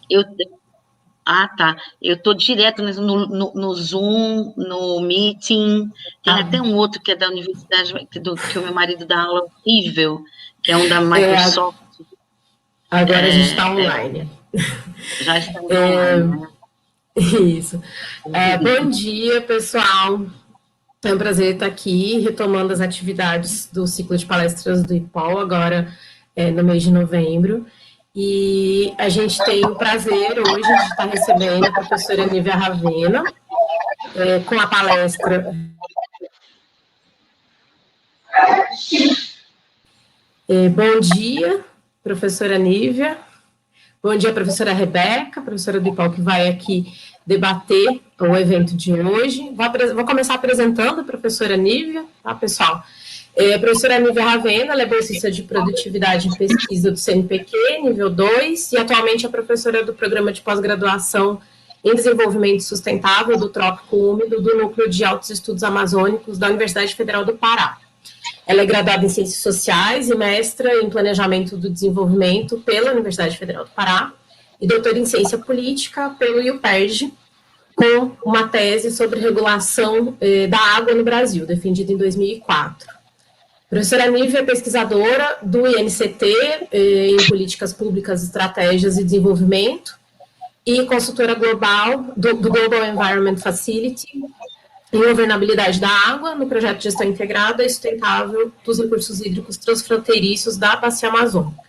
Eu, tá. Eu estou direto no Zoom, no Meeting. Tem Ah, até um outro que é da universidade, que o meu marido dá aula horrível, que é um da é, Microsoft. agora a gente está É, online. já estamos online, né? Isso. Bom dia, pessoal. É um prazer estar aqui, retomando as atividades do ciclo de palestras do IPOL, agora no mês de novembro. E a gente tem o prazer hoje de estar recebendo a professora Nívia Ravena, com a palestra. Bom dia, professora Nívia. Bom dia, professora Rebeca, professora do IPOL, que vai aqui debater o evento de hoje. Vou começar apresentando a professora Nívia, tá, pessoal? A professora Nívia Ravena, ela é bolsista de produtividade em pesquisa do CNPq, nível 2, e atualmente é professora do programa de pós-graduação em desenvolvimento sustentável do Trópico Úmido do Núcleo de Altos Estudos Amazônicos da Universidade Federal do Pará. Ela é graduada em Ciências Sociais e mestra em Planejamento do Desenvolvimento pela Universidade Federal do Pará e doutora em Ciência Política pelo IUPERJ, com uma tese sobre regulação da água no Brasil, defendida em 2004. A professora Nívia é pesquisadora do INCT em Políticas Públicas, Estratégias e Desenvolvimento e consultora global do Global Environment Facility em governabilidade da água no projeto de gestão integrada e sustentável dos recursos hídricos transfronteiriços da Bacia Amazônica.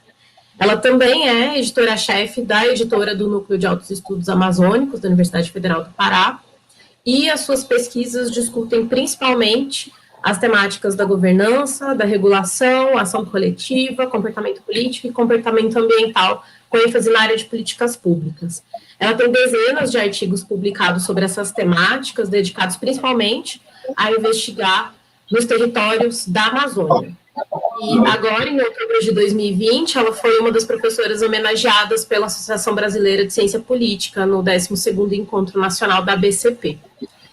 Ela também é editora-chefe da editora do Núcleo de Altos Estudos Amazônicos da Universidade Federal do Pará, e as suas pesquisas discutem principalmente as temáticas da governança, da regulação, ação coletiva, comportamento político e comportamento ambiental, com ênfase na área de políticas públicas. Ela tem dezenas de artigos publicados sobre essas temáticas, dedicados principalmente a investigar nos territórios da Amazônia. E agora, em outubro de 2020, ela foi uma das professoras homenageadas pela Associação Brasileira de Ciência Política no 12º Encontro Nacional da ABCP.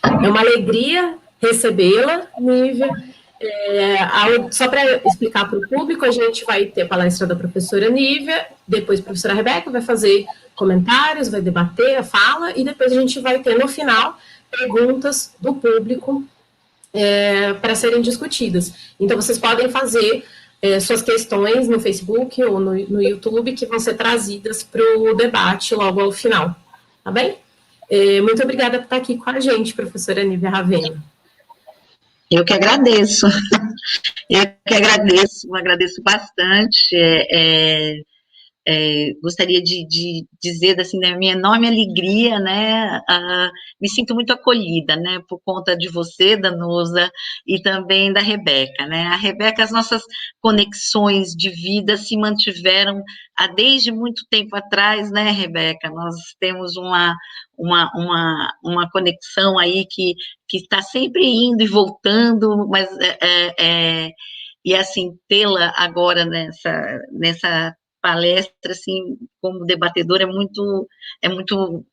É uma alegria recebê-la, Nívia. Só para explicar para o público, a gente vai ter a palestra da professora Nívia, depois a professora Rebeca vai fazer comentários, vai debater a fala, e depois a gente vai ter, no final, perguntas do público para serem discutidas. Então, vocês podem fazer suas questões no Facebook ou no YouTube, que vão ser trazidas para o debate logo ao final. Tá bem? Muito obrigada por estar aqui com a gente, professora Nívia Ravena. Eu que agradeço. Eu que agradeço bastante. Gostaria de dizer assim, da minha enorme alegria, né? Me sinto muito acolhida, né? Por conta de você, Danusa, e também da Rebeca, né? A Rebeca, as nossas conexões de vida se mantiveram desde muito tempo atrás, né, Rebeca? Nós temos uma conexão aí que está sempre indo e voltando, mas e assim, tê-la agora nessa palestra, assim, como debatedora, é muito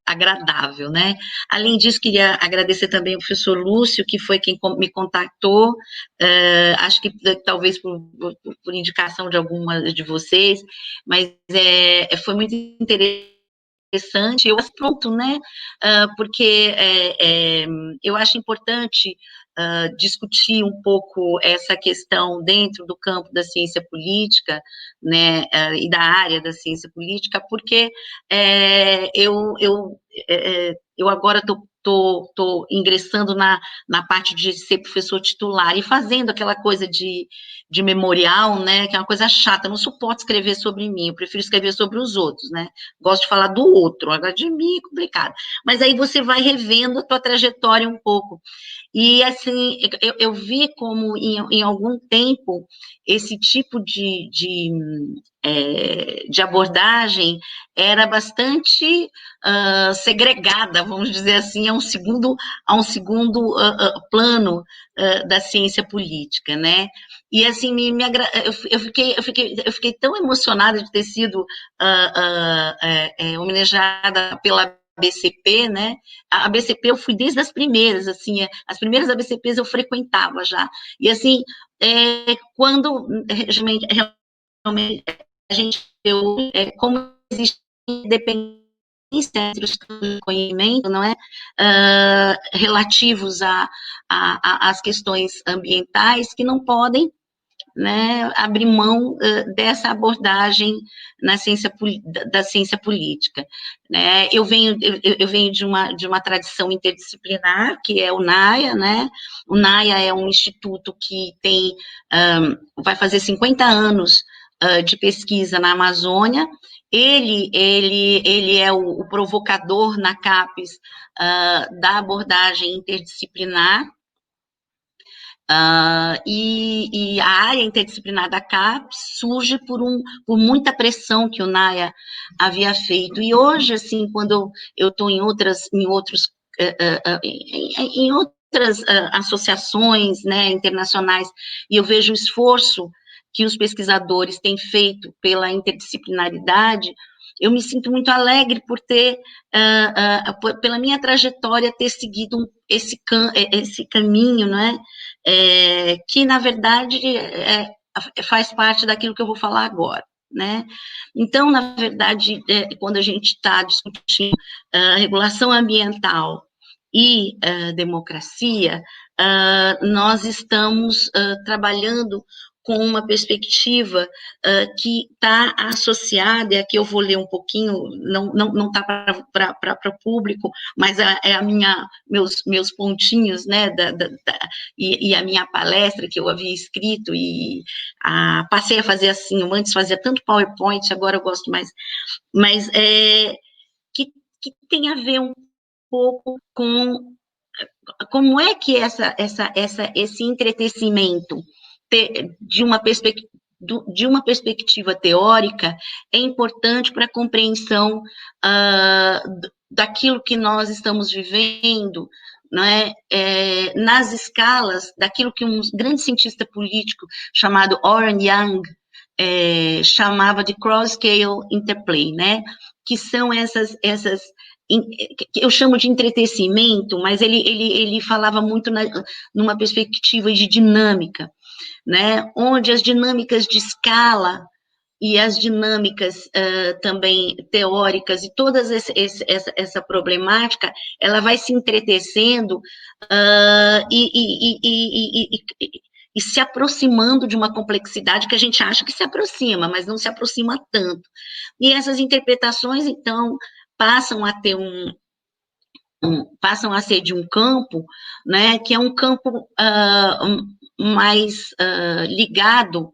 agradável, né? Além disso, queria agradecer também ao professor Lúcio, que foi quem me contactou, acho que talvez por indicação de alguma de vocês, mas foi muito interessante, eu pronto, né? Porque eu acho importante discutir um pouco essa questão dentro do campo da ciência política, né, e da área da ciência política, porque eu agora estou ingressando na parte de ser professor titular e fazendo aquela coisa de memorial, né, que é uma coisa chata, eu não suporto escrever sobre mim, eu prefiro escrever sobre os outros, né, gosto de falar do outro, agora de mim é complicado, mas aí você vai revendo a tua trajetória um pouco, e, assim, eu vi como, em algum tempo, esse tipo de abordagem era bastante segregada, vamos dizer assim, a um segundo plano da ciência política, né? E, assim, eu fiquei tão emocionada de ter sido homenageada pela BCP, né? A BCP eu fui desde as primeiras, assim, as primeiras ABCPs eu frequentava já, e assim, quando realmente a gente como existe interdependência entre os campos de conhecimento, não é? Relativos às questões ambientais, que não podem, né, abrir mão dessa abordagem na ciência, da ciência política. Né? Eu venho de uma tradição interdisciplinar, que é o NAIA, né? O NAIA é um instituto que vai fazer 50 anos de pesquisa na Amazônia. Ele é o provocador na CAPES da abordagem interdisciplinar. E a área interdisciplinar da CAPES surge por muita pressão que o NAIA havia feito. E hoje, assim, quando eu estou em outras associações, né, internacionais, e eu vejo o esforço que os pesquisadores têm feito pela interdisciplinaridade, eu me sinto muito alegre por ter, pela minha trajetória, ter seguido esse caminho, não é? Que, na verdade, faz parte daquilo que eu vou falar agora, né? Então, na verdade, quando a gente está discutindo regulação ambiental e democracia, nós estamos trabalhando com uma perspectiva que está associada, e aqui eu vou ler um pouquinho, não está para o público, mas meus pontinhos, né, e a minha palestra que eu havia escrito, e passei a fazer assim, eu antes fazia tanto PowerPoint, agora eu gosto mais, mas que tem a ver um pouco com como é que esse entretecimento de uma perspectiva teórica é importante para a compreensão daquilo que nós estamos vivendo, não é? Nas escalas daquilo que um grande cientista político chamado Oren Young chamava de cross-scale interplay, né? Que são essas que eu chamo de entretecimento, mas ele falava muito numa perspectiva de dinâmica, né? Onde as dinâmicas de escala e as dinâmicas também teóricas e toda essa problemática, ela vai se entretecendo e se aproximando de uma complexidade que a gente acha que se aproxima, mas não se aproxima tanto. E essas interpretações, então, passam a ser de um campo, né, que é um campo mais ligado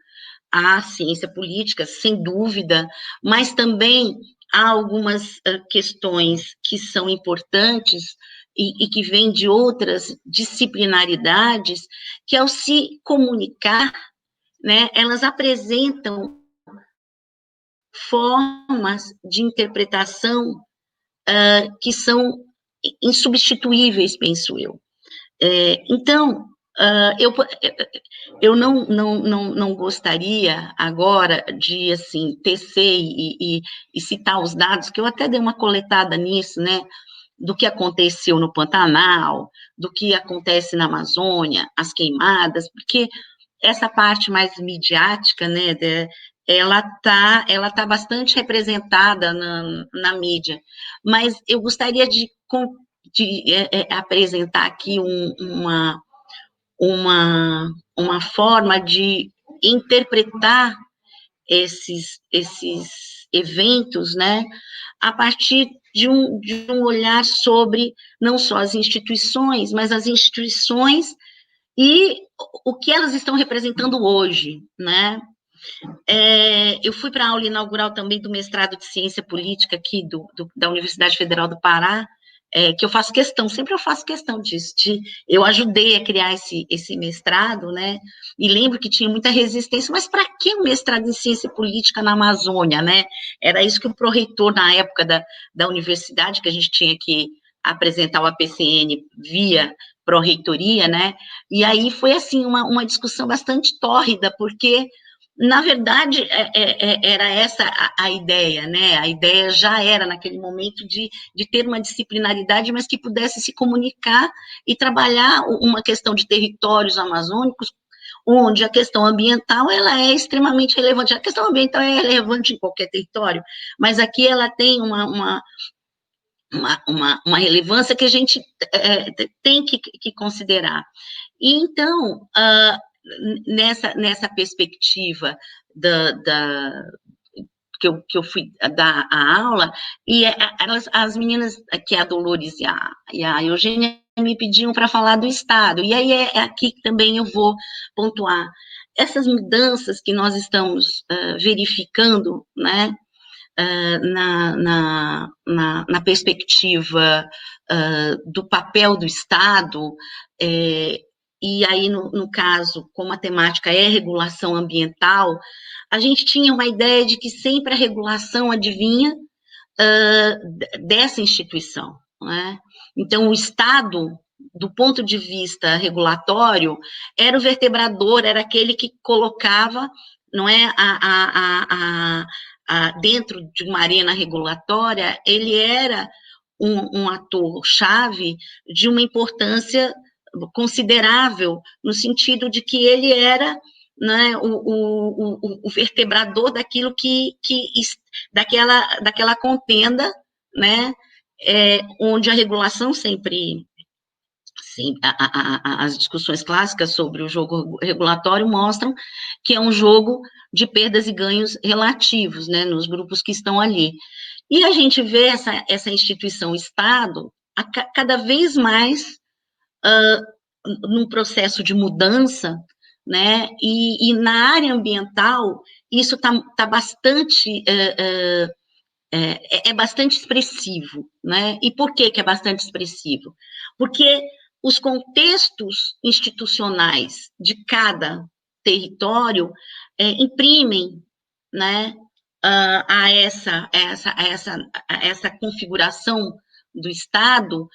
à ciência política, sem dúvida, mas também há algumas questões que são importantes e que vêm de outras disciplinaridades, que ao se comunicar, né, elas apresentam formas de interpretação que são insubstituíveis, penso eu. Então, eu não gostaria agora de, assim, tecer e citar os dados, que eu até dei uma coletada nisso, né, do que aconteceu no Pantanal, do que acontece na Amazônia, as queimadas, porque essa parte mais midiática, né, ela tá bastante representada na mídia, mas eu gostaria de apresentar aqui uma forma de interpretar esses eventos, né, a partir de um olhar sobre não só as instituições, mas as instituições e o que elas estão representando hoje, né? Eu fui para a aula inaugural também do mestrado de Ciência Política aqui da Universidade Federal do Pará, que eu faço questão, sempre eu faço questão disso, eu ajudei a criar esse mestrado, né, e lembro que tinha muita resistência, mas para que um mestrado em Ciência Política na Amazônia, né? Era isso que o pró-reitor, na época da universidade, que a gente tinha que apresentar o APCN via pró-reitoria, né, e aí foi, assim, uma discussão bastante tórrida, porque na verdade, era essa a ideia, né? A ideia já era, naquele momento, de ter uma disciplinaridade, mas que pudesse se comunicar e trabalhar uma questão de territórios amazônicos onde a questão ambiental ela é extremamente relevante. A questão ambiental é relevante em qualquer território, mas aqui ela tem uma relevância que a gente tem que considerar. E, então, nessa perspectiva que eu fui dar a aula, e as meninas, que é a Dolores e a Eugênia, me pediam para falar do Estado, e aí é aqui que também eu vou pontuar. Essas mudanças que nós estamos verificando, né, na perspectiva do papel do Estado, e aí, no caso, como a temática é regulação ambiental, a gente tinha uma ideia de que sempre a regulação advinha dessa instituição, né? Então, o Estado, do ponto de vista regulatório, era o vertebrador, era aquele que colocava, não é, dentro de uma arena regulatória, ele era um ator-chave de uma importância considerável, no sentido de que ele era, né, o vertebrador daquilo daquela contenda, né, onde a regulação sempre as discussões clássicas sobre o jogo regulatório mostram que é um jogo de perdas e ganhos relativos, né, nos grupos que estão ali. E a gente vê essa instituição Estado cada vez mais num processo de mudança, né, e na área ambiental isso tá bastante bastante expressivo, né? E por que é bastante expressivo? Porque os contextos institucionais de cada território imprimem, né, a essa configuração do Estado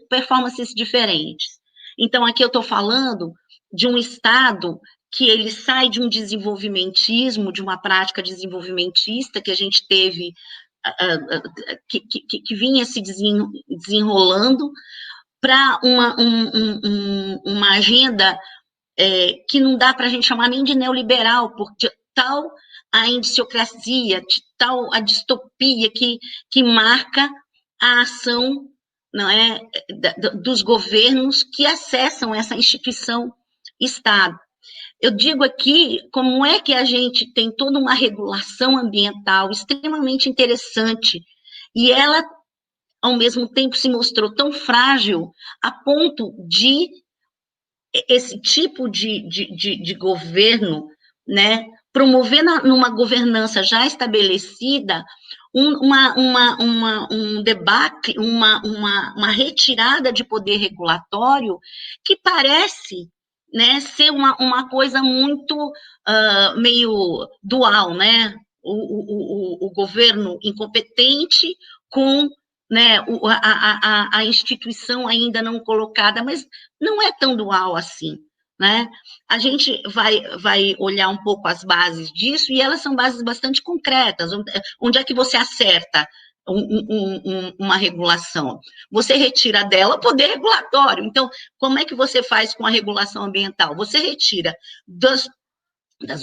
performances diferentes. Então, aqui eu estou falando de um Estado que ele sai de um desenvolvimentismo, de uma prática desenvolvimentista que a gente teve, que vinha se desenrolando, para uma agenda que não dá para a gente chamar nem de neoliberal, porque tal a indiciocracia, tal a distopia que marca a ação, não é, dos governos que acessam essa instituição Estado. Eu digo aqui como é que a gente tem toda uma regulação ambiental extremamente interessante e ela, ao mesmo tempo, se mostrou tão frágil a ponto de esse tipo de governo, né, promover numa governança já estabelecida um debate, uma retirada de poder regulatório que parece, né, ser uma coisa muito meio dual, né? O governo incompetente com, né, a instituição ainda não colocada, mas não é tão dual assim, né? A gente vai olhar um pouco as bases disso, e elas são bases bastante concretas. Onde é que você acerta uma regulação? Você retira dela o poder regulatório. Então, como é que você faz com a regulação ambiental? Você retira das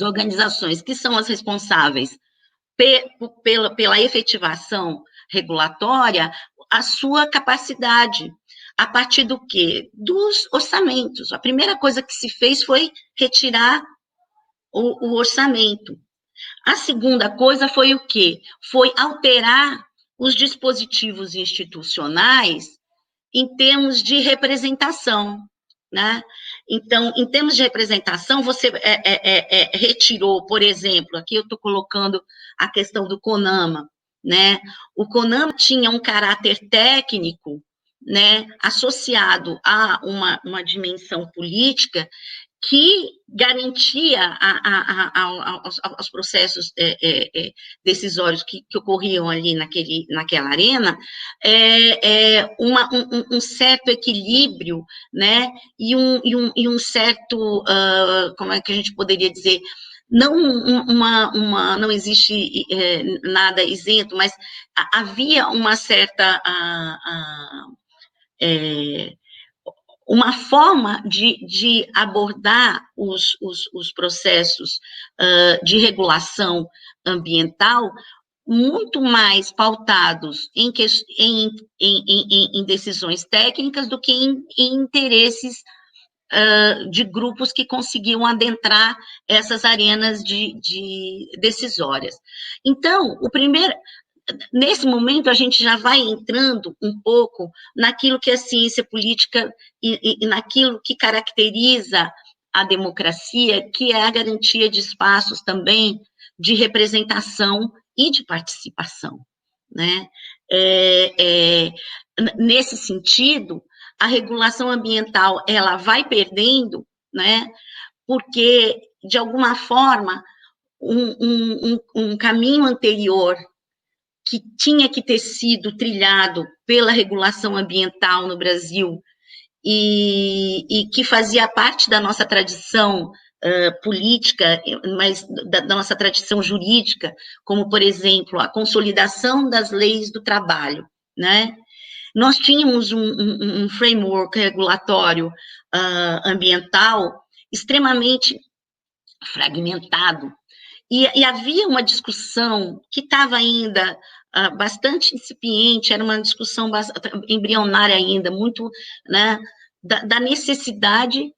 organizações que são as responsáveis pela efetivação regulatória a sua capacidade. A partir do quê? Dos orçamentos. A primeira coisa que se fez foi retirar o orçamento. A segunda coisa foi o quê? Foi alterar os dispositivos institucionais em termos de representação, né? Então, em termos de representação, você retirou, por exemplo, aqui eu estou colocando a questão do CONAMA, né? O CONAMA tinha um caráter técnico, né, associado a uma dimensão política que garantia aos processos decisórios que ocorriam ali naquela arena um certo equilíbrio, né, e um certo, como é que a gente poderia dizer, não existe nada isento, mas havia uma certa uma forma de abordar os processos de regulação ambiental muito mais pautados em decisões técnicas do que em interesses de grupos que conseguiam adentrar essas arenas decisórias. Então, nesse momento, a gente já vai entrando um pouco naquilo que é ciência política e naquilo que caracteriza a democracia, que é a garantia de espaços também de representação e de participação, né? Nesse sentido, a regulação ambiental, ela vai perdendo, né? Porque, de alguma forma, um caminho anterior que tinha que ter sido trilhado pela regulação ambiental no Brasil e que fazia parte da nossa tradição política, mas da nossa tradição jurídica, como, por exemplo, a consolidação das leis do trabalho, né? Nós tínhamos um framework regulatório ambiental extremamente fragmentado, e havia uma discussão que estava ainda bastante incipiente, era uma discussão embrionária ainda, muito, né, da necessidade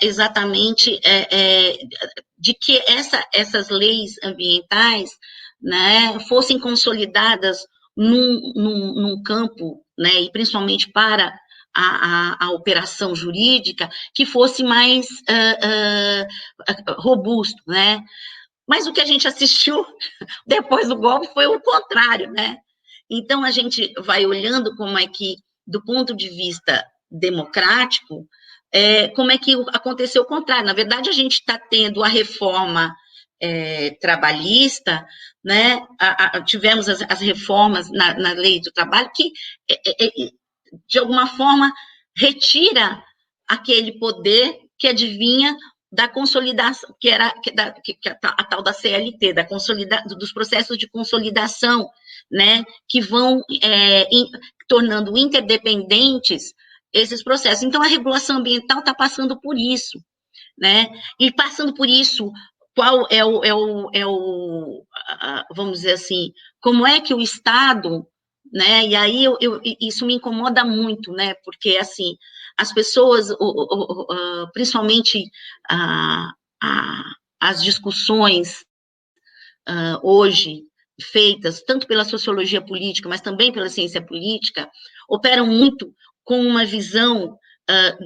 exatamente de que essas leis ambientais, né, fossem consolidadas num campo, né, e principalmente para a operação jurídica, que fosse mais robusto, né? Mas o que a gente assistiu depois do golpe foi o contrário, né? Então, a gente vai olhando como é que, do ponto de vista democrático, como é que aconteceu o contrário. Na verdade, a gente está tendo a reforma trabalhista, né? Tivemos as reformas na lei do trabalho que, de alguma forma, retira aquele poder que advinha da consolidação, que era a tal da CLT, dos processos de consolidação, né, que vão tornando interdependentes esses processos. Então, a regulação ambiental está passando por isso, né, e passando por isso, qual vamos dizer assim, como é que o Estado, né, e aí isso me incomoda muito, né, porque, assim, as pessoas, principalmente as discussões hoje feitas, tanto pela sociologia política, mas também pela ciência política, operam muito com uma visão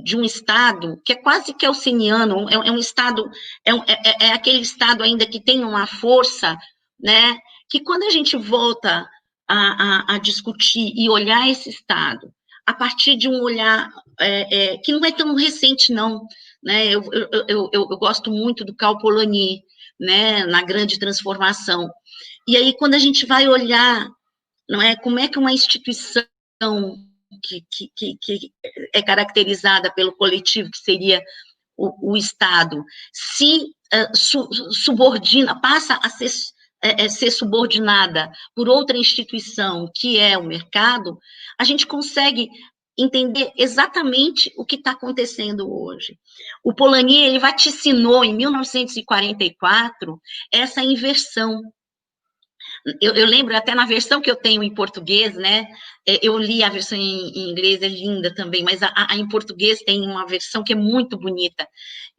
de um Estado que é quase kelseniano, é um Estado, é aquele Estado ainda que tem uma força, né, que quando a gente volta a discutir e olhar esse Estado a partir de um olhar que não é tão recente, não, né, eu gosto muito do Karl Polanyi, né, na Grande Transformação, e aí quando a gente vai olhar, não é, como é que uma instituição que é caracterizada pelo coletivo, que seria o Estado, se subordina, passa a ser subordinada por outra instituição, que é o mercado, a gente consegue entender exatamente o que está acontecendo hoje. O Polanyi, ele vaticinou, em 1944, essa inversão. Eu lembro até na versão que eu tenho em português, né? Eu li a versão em inglês, é linda também, mas em português tem uma versão que é muito bonita.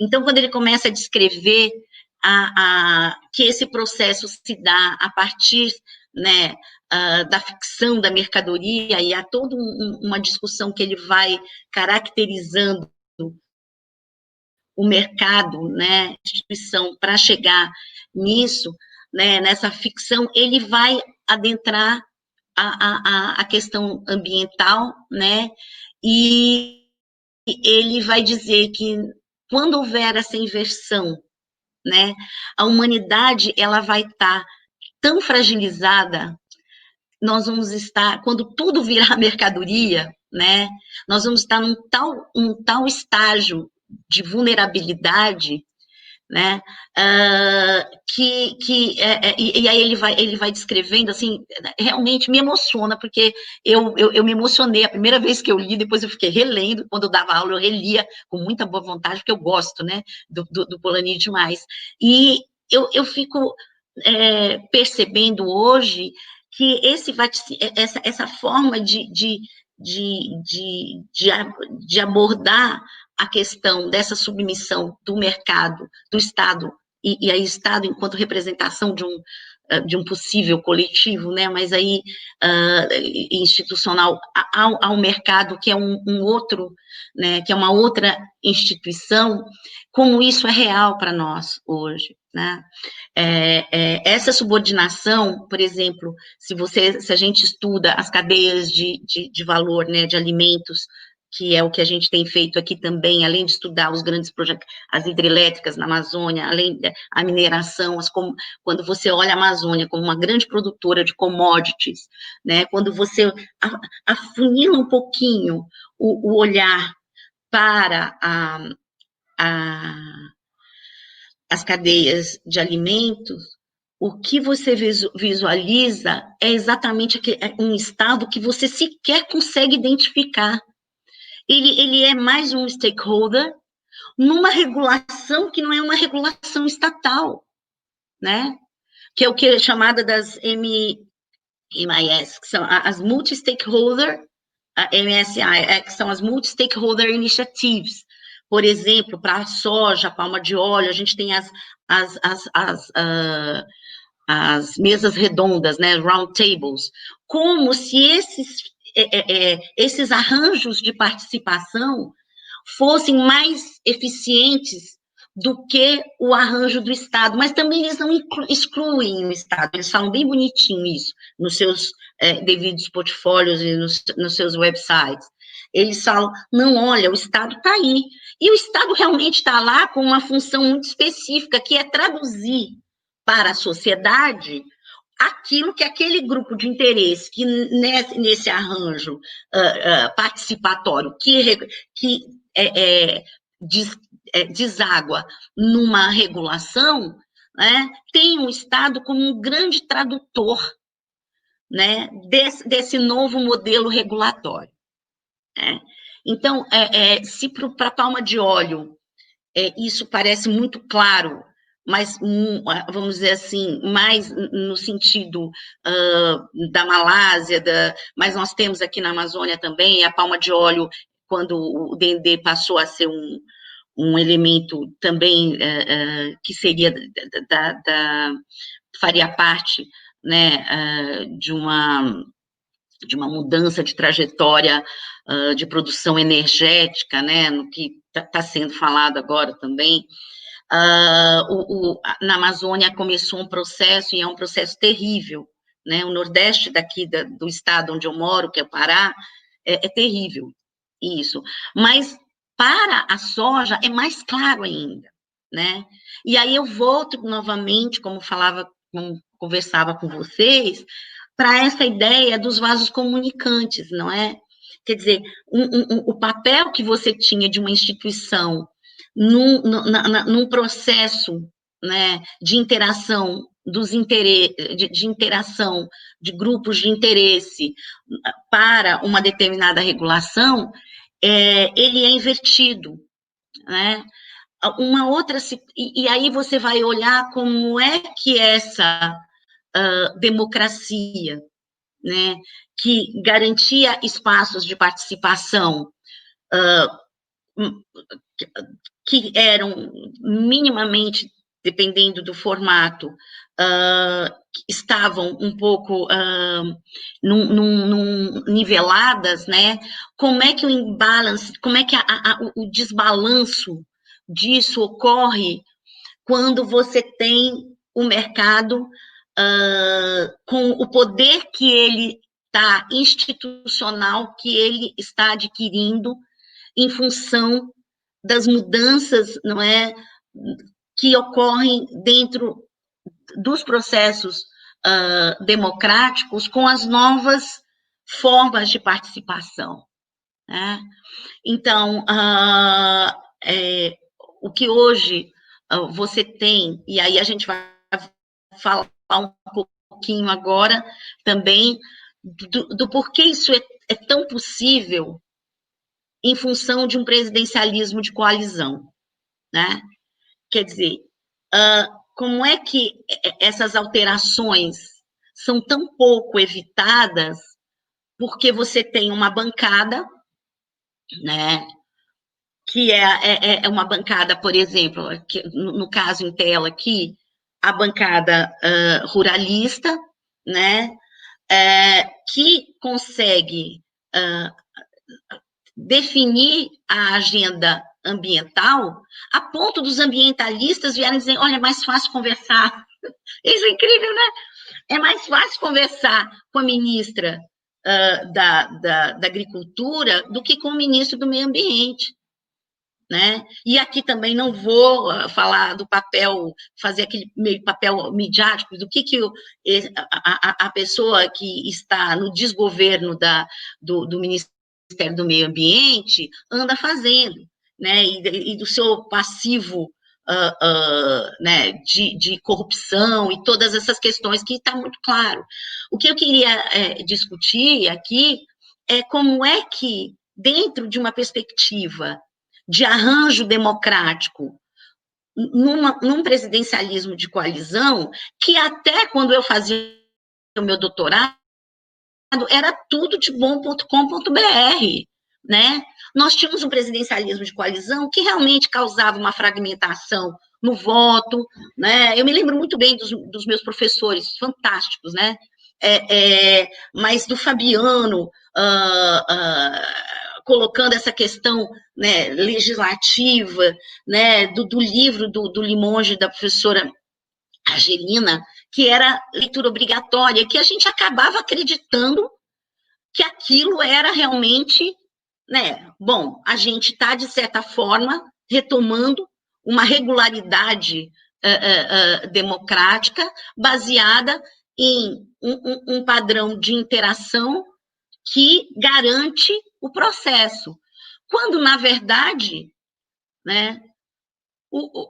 Então, quando ele começa a descrever que esse processo se dá a partir, né, da ficção da mercadoria, e há toda uma discussão que ele vai caracterizando o mercado, né, instituição, para chegar nisso, né, nessa ficção, ele vai adentrar a questão ambiental, né, e ele vai dizer que quando houver essa inversão, né, a humanidade, ela vai estar tão fragilizada, nós vamos estar, quando tudo virar mercadoria, né, nós vamos estar num tal estágio de vulnerabilidade, né? E aí ele vai descrevendo, assim, realmente me emociona, porque eu me emocionei a primeira vez que eu li, depois eu fiquei relendo, quando eu dava aula eu relia com muita boa vontade, porque eu gosto, né, do Polanyi demais. E eu fico percebendo hoje que essa forma de abordar a questão dessa submissão do mercado, do Estado, e aí Estado enquanto representação de um possível coletivo, né, mas aí institucional ao mercado, que é um outro, né, que é uma outra instituição, como isso é real para nós hoje, né? Essa subordinação, por exemplo, se a gente estuda as cadeias de valor, né, de alimentos, que é o que a gente tem feito aqui também, além de estudar os grandes projetos, as hidrelétricas na Amazônia, além da mineração, quando você olha a Amazônia como uma grande produtora de commodities, né, quando você afunila um pouquinho o olhar para as cadeias de alimentos, o que você visualiza é exatamente um estado que você sequer consegue identificar. Ele é mais um stakeholder numa regulação que não é uma regulação estatal, né? Que é o que é chamada das MIS, que são as Multi-Stakeholder, MSI, que são as Multi-Stakeholder Initiatives. Por exemplo, para a soja, palma de óleo, a gente tem as mesas redondas, né, round tables, como se esses arranjos de participação fossem mais eficientes do que o arranjo do Estado, mas também eles não excluem o Estado, eles falam bem bonitinho isso nos seus devidos portfólios e nos seus websites. Eles falam, não, olha, o Estado está aí, e o Estado realmente está lá com uma função muito específica, que é traduzir para a sociedade aquilo que aquele grupo de interesse, que nesse arranjo participatório, que deságua numa regulação, né, tem o Estado como um grande tradutor, né, desse novo modelo regulatório. Né? Então, se para a palma de óleo isso parece muito claro, mas, vamos dizer assim, mais no sentido da Malásia, mas nós temos aqui na Amazônia também a palma de óleo, quando o Dendê passou a ser um elemento também que seria faria parte, né, de uma mudança de trajetória de produção energética, né, no que está sendo falado agora também. Na Amazônia começou um processo, e é um processo terrível, né, o Nordeste daqui do estado onde eu moro, que é o Pará, é terrível, isso, mas para a soja é mais claro ainda, né, e aí eu volto novamente, como conversava com vocês, para essa ideia dos vasos comunicantes, não é? Quer dizer, o papel que você tinha de uma instituição num processo, né, de interação de interação de grupos de interesse para uma determinada regulação, ele é invertido, né? Uma outra, e aí você vai olhar como é que essa democracia, né, que garantia espaços de participação que eram minimamente, dependendo do formato, estavam um pouco niveladas, né? Como é que o imbalance, como é que o desbalanço disso ocorre quando você tem o mercado com o poder que ele está institucional, que ele está adquirindo em função das mudanças, não é, que ocorrem dentro dos processos democráticos com as novas formas de participação, né? Então, o que hoje você tem, e aí a gente vai falar um pouquinho agora também do porquê isso é tão possível em função de um presidencialismo de coalizão, né? Quer dizer, como é que essas alterações são tão pouco evitadas porque você tem uma bancada, né, que é uma bancada, por exemplo, que, no caso em tela aqui, a bancada ruralista, né, que consegue definir a agenda ambiental a ponto dos ambientalistas vierem dizer, olha, é mais fácil conversar. Isso é incrível, né? É mais fácil conversar com a ministra da Agricultura do que com o ministro do Meio Ambiente. Né? E aqui também não vou falar do papel, fazer aquele meio papel midiático, do que a pessoa que está no desgoverno do Ministério do Meio Ambiente anda fazendo, né? E do seu passivo né, de corrupção e todas essas questões que está muito claro. O que eu queria discutir aqui é como é que, dentro de uma perspectiva de arranjo democrático, num presidencialismo de coalizão, que até quando eu fazia o meu doutorado, era tudo de bom.com.br, né? Nós tínhamos um presidencialismo de coalizão que realmente causava uma fragmentação no voto, né? Eu me lembro muito bem dos meus professores, fantásticos, né? Mas do Fabiano, colocando essa questão, né, legislativa, né, do livro do Limonge, da professora Angelina, que era leitura obrigatória, que a gente acabava acreditando que aquilo era realmente, né, bom, a gente está, de certa forma, retomando uma regularidade democrática baseada em um padrão de interação que garante o processo. Quando, na verdade, né,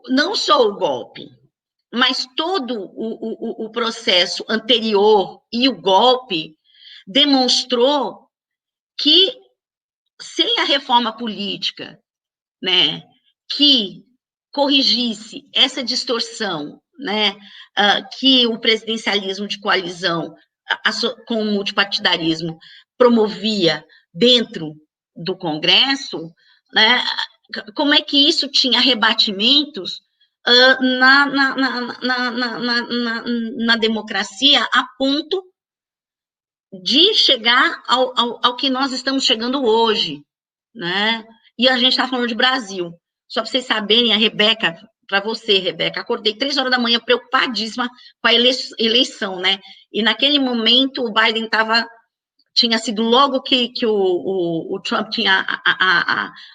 não só o golpe, mas todo o processo anterior e o golpe demonstrou que, sem a reforma política, né, que corrigisse essa distorção, né, que o presidencialismo de coalizão com o multipartidarismo promovia dentro do Congresso, né, como é que isso tinha rebatimentos na democracia a ponto de chegar ao que nós estamos chegando hoje, né? E a gente está falando de Brasil. Só para vocês saberem, a Rebeca, para você, Rebeca, acordei 3 horas da manhã preocupadíssima com a eleição, né? E naquele momento o Biden tinha sido logo que o Trump tinha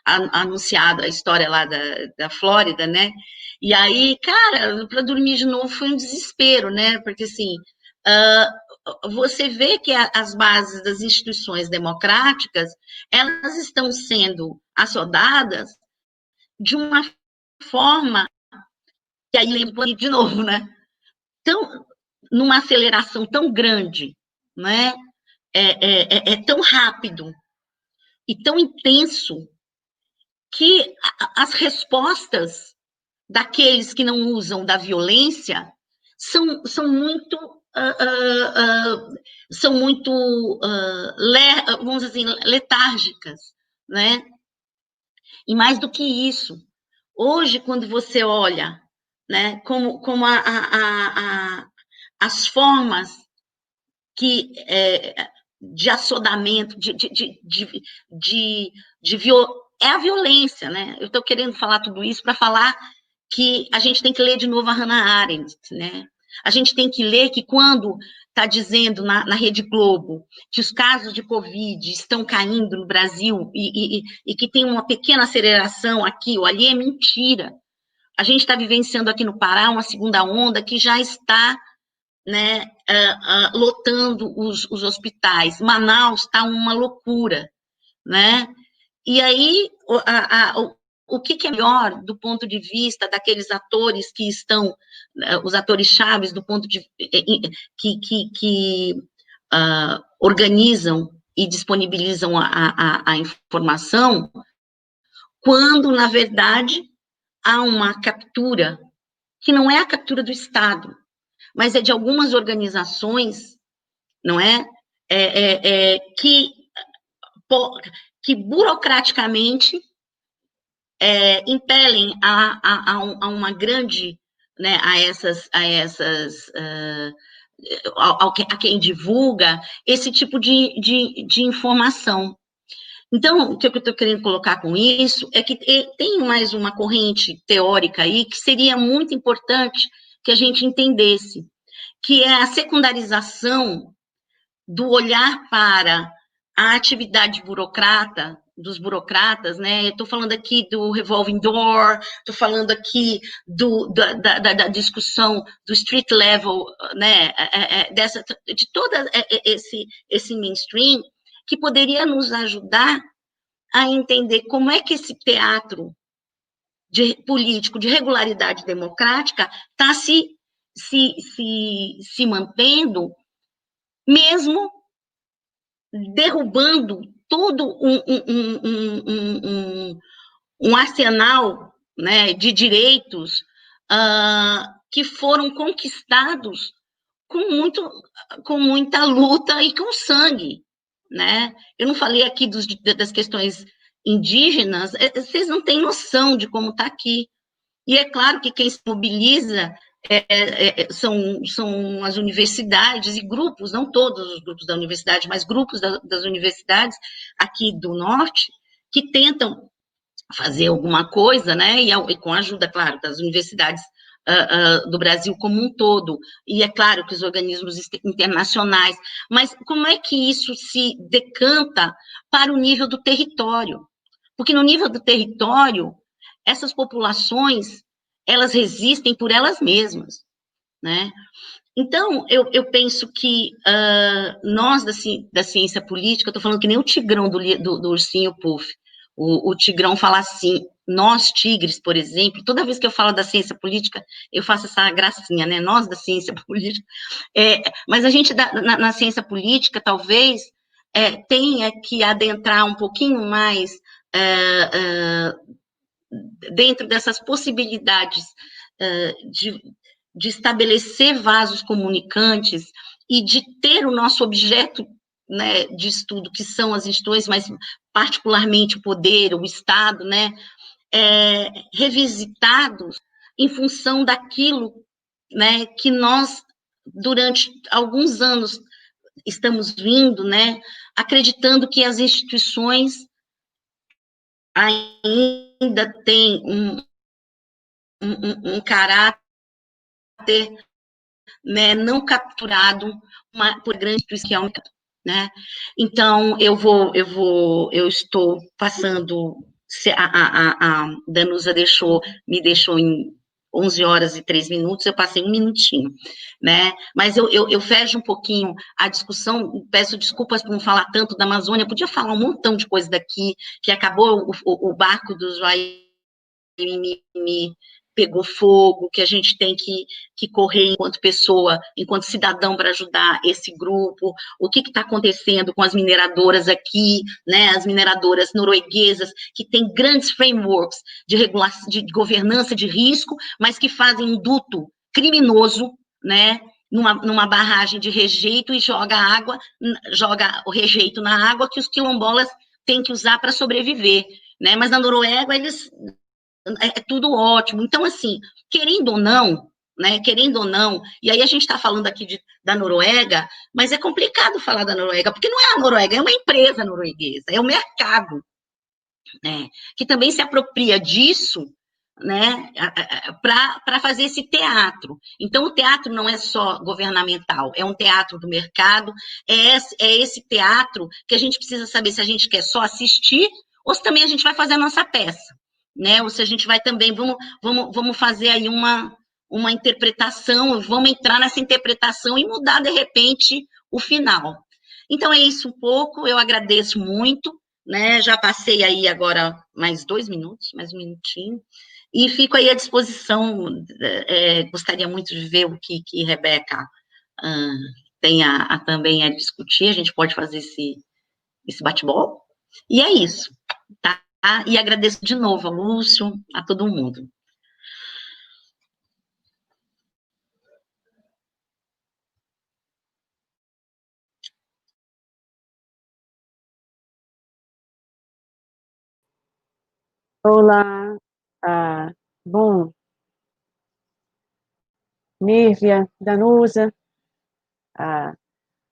anunciado a história lá da Flórida, né? E aí, cara, para dormir de novo foi um desespero, né? Porque assim, você vê que as bases das instituições democráticas, elas estão sendo assodadas de uma forma, que aí lembro de novo, né? Numa aceleração tão grande, né? É tão rápido e tão intenso que as respostas daqueles que não usam da violência são muito vamos dizer assim, letárgicas, né? E mais do que isso, hoje, quando você olha, né, como as formas de assodamento, é a violência, né? Eu estou querendo falar tudo isso para falar que a gente tem que ler de novo a Hannah Arendt, né? A gente tem que ler que quando está dizendo na Rede Globo que os casos de Covid estão caindo no Brasil e que tem uma pequena aceleração aqui ou ali, é mentira. A gente está vivenciando aqui no Pará uma segunda onda que já está, né, lotando os hospitais. Manaus está uma loucura, né? E aí o que é melhor do ponto de vista daqueles atores que estão, os atores chaves do ponto de que organizam e disponibilizam a informação, quando, na verdade, há uma captura, que não é a captura do Estado, mas é de algumas organizações, não é? Que burocraticamente impelem a uma grande, né, a quem divulga esse tipo de informação. Então, o que eu estou querendo colocar com isso é que tem mais uma corrente teórica aí que seria muito importante que a gente entendesse, que é a secundarização do olhar para a atividade dos burocratas, né? Estou falando aqui do revolving door, estou falando aqui da discussão do street level, né? De todo esse mainstream, que poderia nos ajudar a entender como é que esse teatro político de regularidade democrática está se mantendo, mesmo derrubando todo um arsenal, né, de direitos que foram conquistados com muita luta e com sangue, né? Eu não falei aqui das questões indígenas, vocês não têm noção de como está aqui. E é claro que quem se mobiliza são as universidades e grupos, não todos os grupos da universidade, mas grupos das universidades aqui do Norte, que tentam fazer alguma coisa, né, e com a ajuda, claro, das universidades do Brasil como um todo, e é claro que os organismos internacionais, mas como é que isso se decanta para o nível do território? Porque no nível do território, essas populações, elas resistem por elas mesmas, né? Então, eu penso que nós, da ciência política, eu estou falando que nem o Tigrão do Ursinho Puff, o Tigrão fala assim, nós, tigres, por exemplo, toda vez que eu falo da ciência política, eu faço essa gracinha, né? Nós, da ciência política, mas a gente, na ciência política, talvez, tenha que adentrar um pouquinho mais dentro dessas possibilidades de estabelecer vasos comunicantes e de ter o nosso objeto, né, de estudo, que são as instituições, mas particularmente o poder, o Estado, né, revisitados em função daquilo, né, que nós, durante alguns anos, estamos vindo, né, acreditando que as instituições ainda têm um caráter, né, não capturado por grande instituição, né? Então eu estou passando, a Danusa me deixou em 11 horas e 3 minutos, eu passei um minutinho, né? Mas eu fecho um pouquinho a discussão, peço desculpas por não falar tanto da Amazônia, podia falar um montão de coisa daqui, que acabou o barco dos me pegou fogo, que a gente tem que correr enquanto pessoa, enquanto cidadão para ajudar esse grupo, o que está acontecendo com as mineradoras aqui, né, as mineradoras norueguesas, que têm grandes frameworks de regulação, de governança de risco, mas que fazem um duto criminoso, né, numa barragem de rejeito e joga o rejeito na água que os quilombolas têm que usar para sobreviver, né, mas na Noruega eles tudo ótimo. Então, assim, querendo ou não, né, querendo ou não, e aí a gente está falando aqui da Noruega, mas é complicado falar da Noruega, porque não é a Noruega, é uma empresa norueguesa, é o mercado, né, que também se apropria disso, né, para fazer esse teatro. Então, o teatro não é só governamental, é um teatro do mercado, é esse teatro que a gente precisa saber se a gente quer só assistir ou se também a gente vai fazer a nossa peça, né, ou se a gente vai também, vamos fazer aí uma interpretação, vamos entrar nessa interpretação e mudar, de repente, o final. Então, é isso um pouco, eu agradeço muito, né? Já passei aí agora mais 2 minutos, mais um minutinho, e fico aí à disposição. Gostaria muito de ver o que Rebeca tem também a discutir. A gente pode fazer esse bate-bola. E é isso, tá? E agradeço de novo ao Lúcio, a todo mundo. Olá, bom, Nívia, Danusa, ah,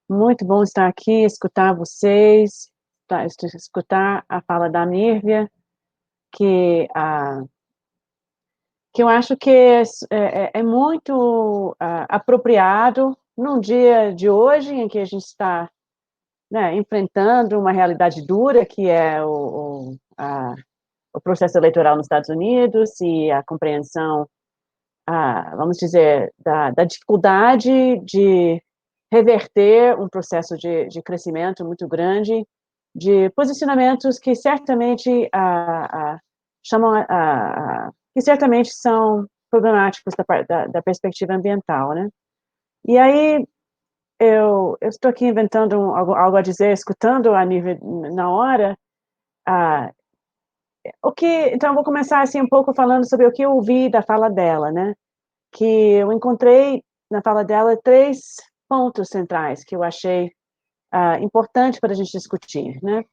muito bom estar aqui, escutar vocês, escutar a fala da Nívia, que, que eu acho que é muito apropriado num dia de hoje em que a gente está, né, enfrentando uma realidade dura, que é o processo eleitoral nos Estados Unidos e a compreensão, vamos dizer, da dificuldade de reverter um processo de crescimento muito grande, de posicionamentos que certamente chamam, que certamente são problemáticos da perspectiva ambiental, né? E aí eu estou aqui inventando algo a dizer, escutando a nível na hora. Então eu vou começar assim um pouco falando sobre o que eu ouvi da fala dela, né? Que eu encontrei na fala dela 3 pontos centrais que eu achei importante para a gente discutir, né?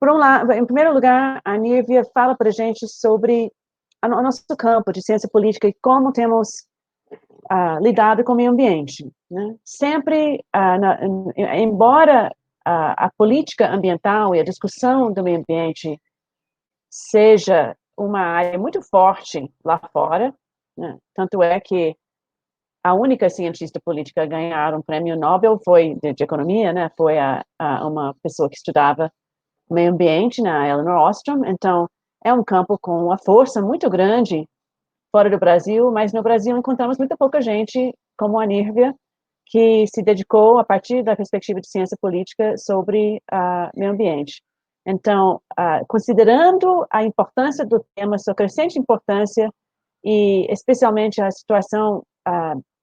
Por um lado, em primeiro lugar, a Nívia fala para a gente sobre o nosso campo de ciência política e como temos lidado com o meio ambiente, né? Sempre, embora a política ambiental e a discussão do meio ambiente seja uma área muito forte lá fora, né? Tanto é que a única cientista política a ganhar um prêmio Nobel foi de economia, né? Foi uma pessoa que estudava meio ambiente, na Elinor Ostrom. Então, é um campo com uma força muito grande fora do Brasil, mas no Brasil encontramos muito pouca gente como a Nívia, que se dedicou a partir da perspectiva de ciência política sobre meio ambiente. Então, considerando a importância do tema, sua crescente importância, e especialmente a situação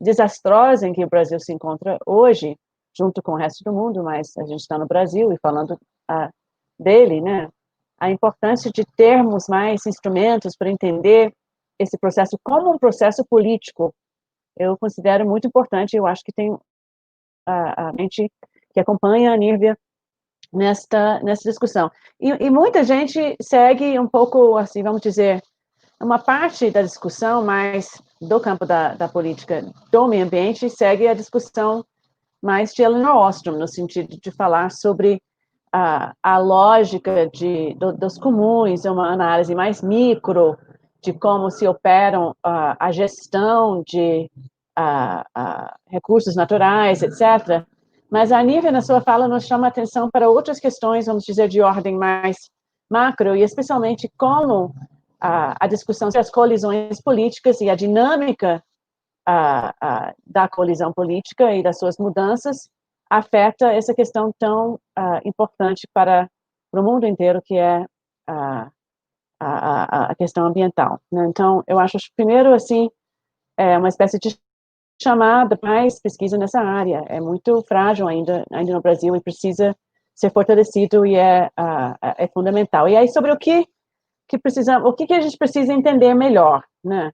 desastrosa em que o Brasil se encontra hoje, junto com o resto do mundo, mas a gente está no Brasil e falando dele, né? A importância de termos mais instrumentos para entender esse processo como um processo político, eu considero muito importante. Eu acho que tem a gente que acompanha a Nívia nessa discussão. E muita gente segue um pouco, assim, vamos dizer, uma parte da discussão mais do campo da política do meio ambiente segue a discussão mais de Elinor Ostrom, no sentido de falar sobre a lógica dos comuns, uma análise mais micro de como se operam a gestão de recursos naturais, etc. Mas a Nívia, na sua fala, nos chama a atenção para outras questões, vamos dizer, de ordem mais macro, e especialmente como a discussão sobre as colisões políticas e a dinâmica da colisão política e das suas mudanças afeta essa questão tão importante para o mundo inteiro, que é a questão ambiental, né? Então, eu acho, primeiro, assim, uma espécie de chamada para mais pesquisa nessa área. É muito frágil ainda no Brasil e precisa ser fortalecido e é fundamental. E aí, sobre o que a gente precisa entender melhor, né?